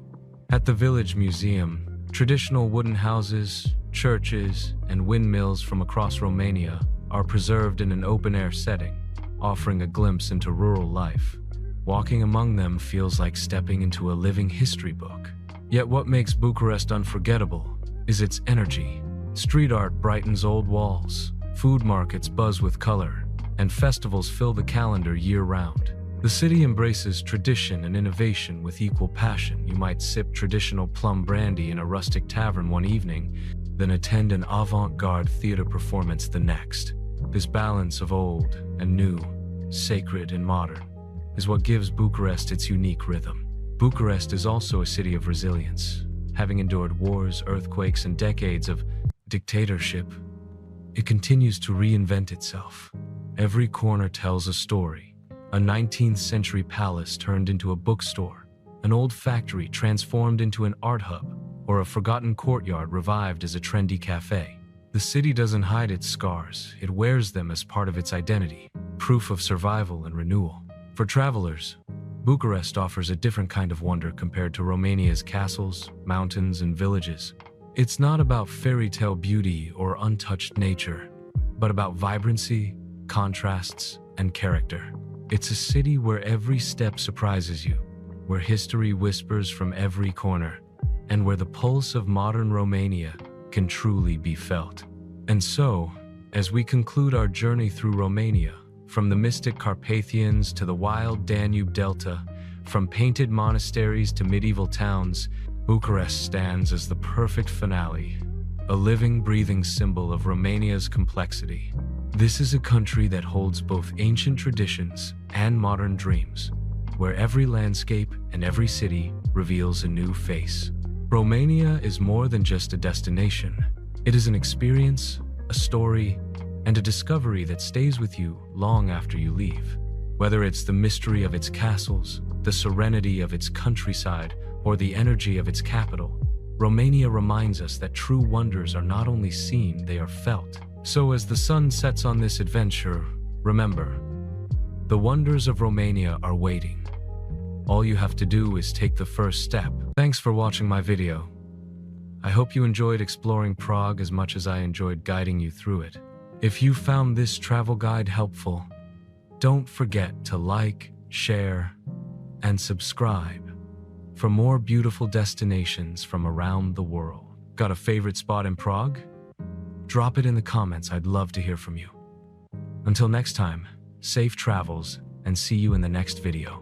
At the Village Museum, traditional wooden houses, churches, and windmills from across Romania are preserved in an open-air setting, offering a glimpse into rural life. Walking among them feels like stepping into a living history book. Yet what makes Bucharest unforgettable is its energy. Street art brightens old walls, food markets buzz with color, and festivals fill the calendar year-round. The city embraces tradition and innovation with equal passion. You might sip traditional plum brandy in a rustic tavern one evening, then attend an avant-garde theater performance the next. This balance of old and new, sacred and modern, is what gives Bucharest its unique rhythm. Bucharest is also a city of resilience. Having endured wars, earthquakes, and decades of dictatorship, it continues to reinvent itself. Every corner tells a story. A 19th century palace turned into a bookstore, an old factory transformed into an art hub, or a forgotten courtyard revived as a trendy cafe. The city doesn't hide its scars, it wears them as part of its identity, proof of survival and renewal. For travelers, Bucharest offers a different kind of wonder compared to Romania's castles, mountains, and villages. It's not about fairy tale beauty or untouched nature, but about vibrancy, contrasts, and character. It's a city where every step surprises you, where history whispers from every corner, and where the pulse of modern Romania can truly be felt. And so, as we conclude our journey through Romania, from the mystic Carpathians to the wild Danube Delta, from painted monasteries to medieval towns, Bucharest stands as the perfect finale, a living, breathing symbol of Romania's complexity. This is a country that holds both ancient traditions and modern dreams, where every landscape and every city reveals a new face. Romania is more than just a destination. It is an experience, a story, and a discovery that stays with you long after you leave. Whether it's the mystery of its castles, the serenity of its countryside, or the energy of its capital, Romania reminds us that true wonders are not only seen, they are felt. So as the sun sets on this adventure, remember, the wonders of Romania are waiting. All you have to do is take the first step. Thanks for watching my video. I hope you enjoyed exploring Prague as much as I enjoyed guiding you through it. If you found this travel guide helpful, don't forget to like, share, and subscribe for more beautiful destinations from around the world. Got a favorite spot in Prague? Drop it in the comments, I'd love to hear from you. Until next time, safe travels and see you in the next video.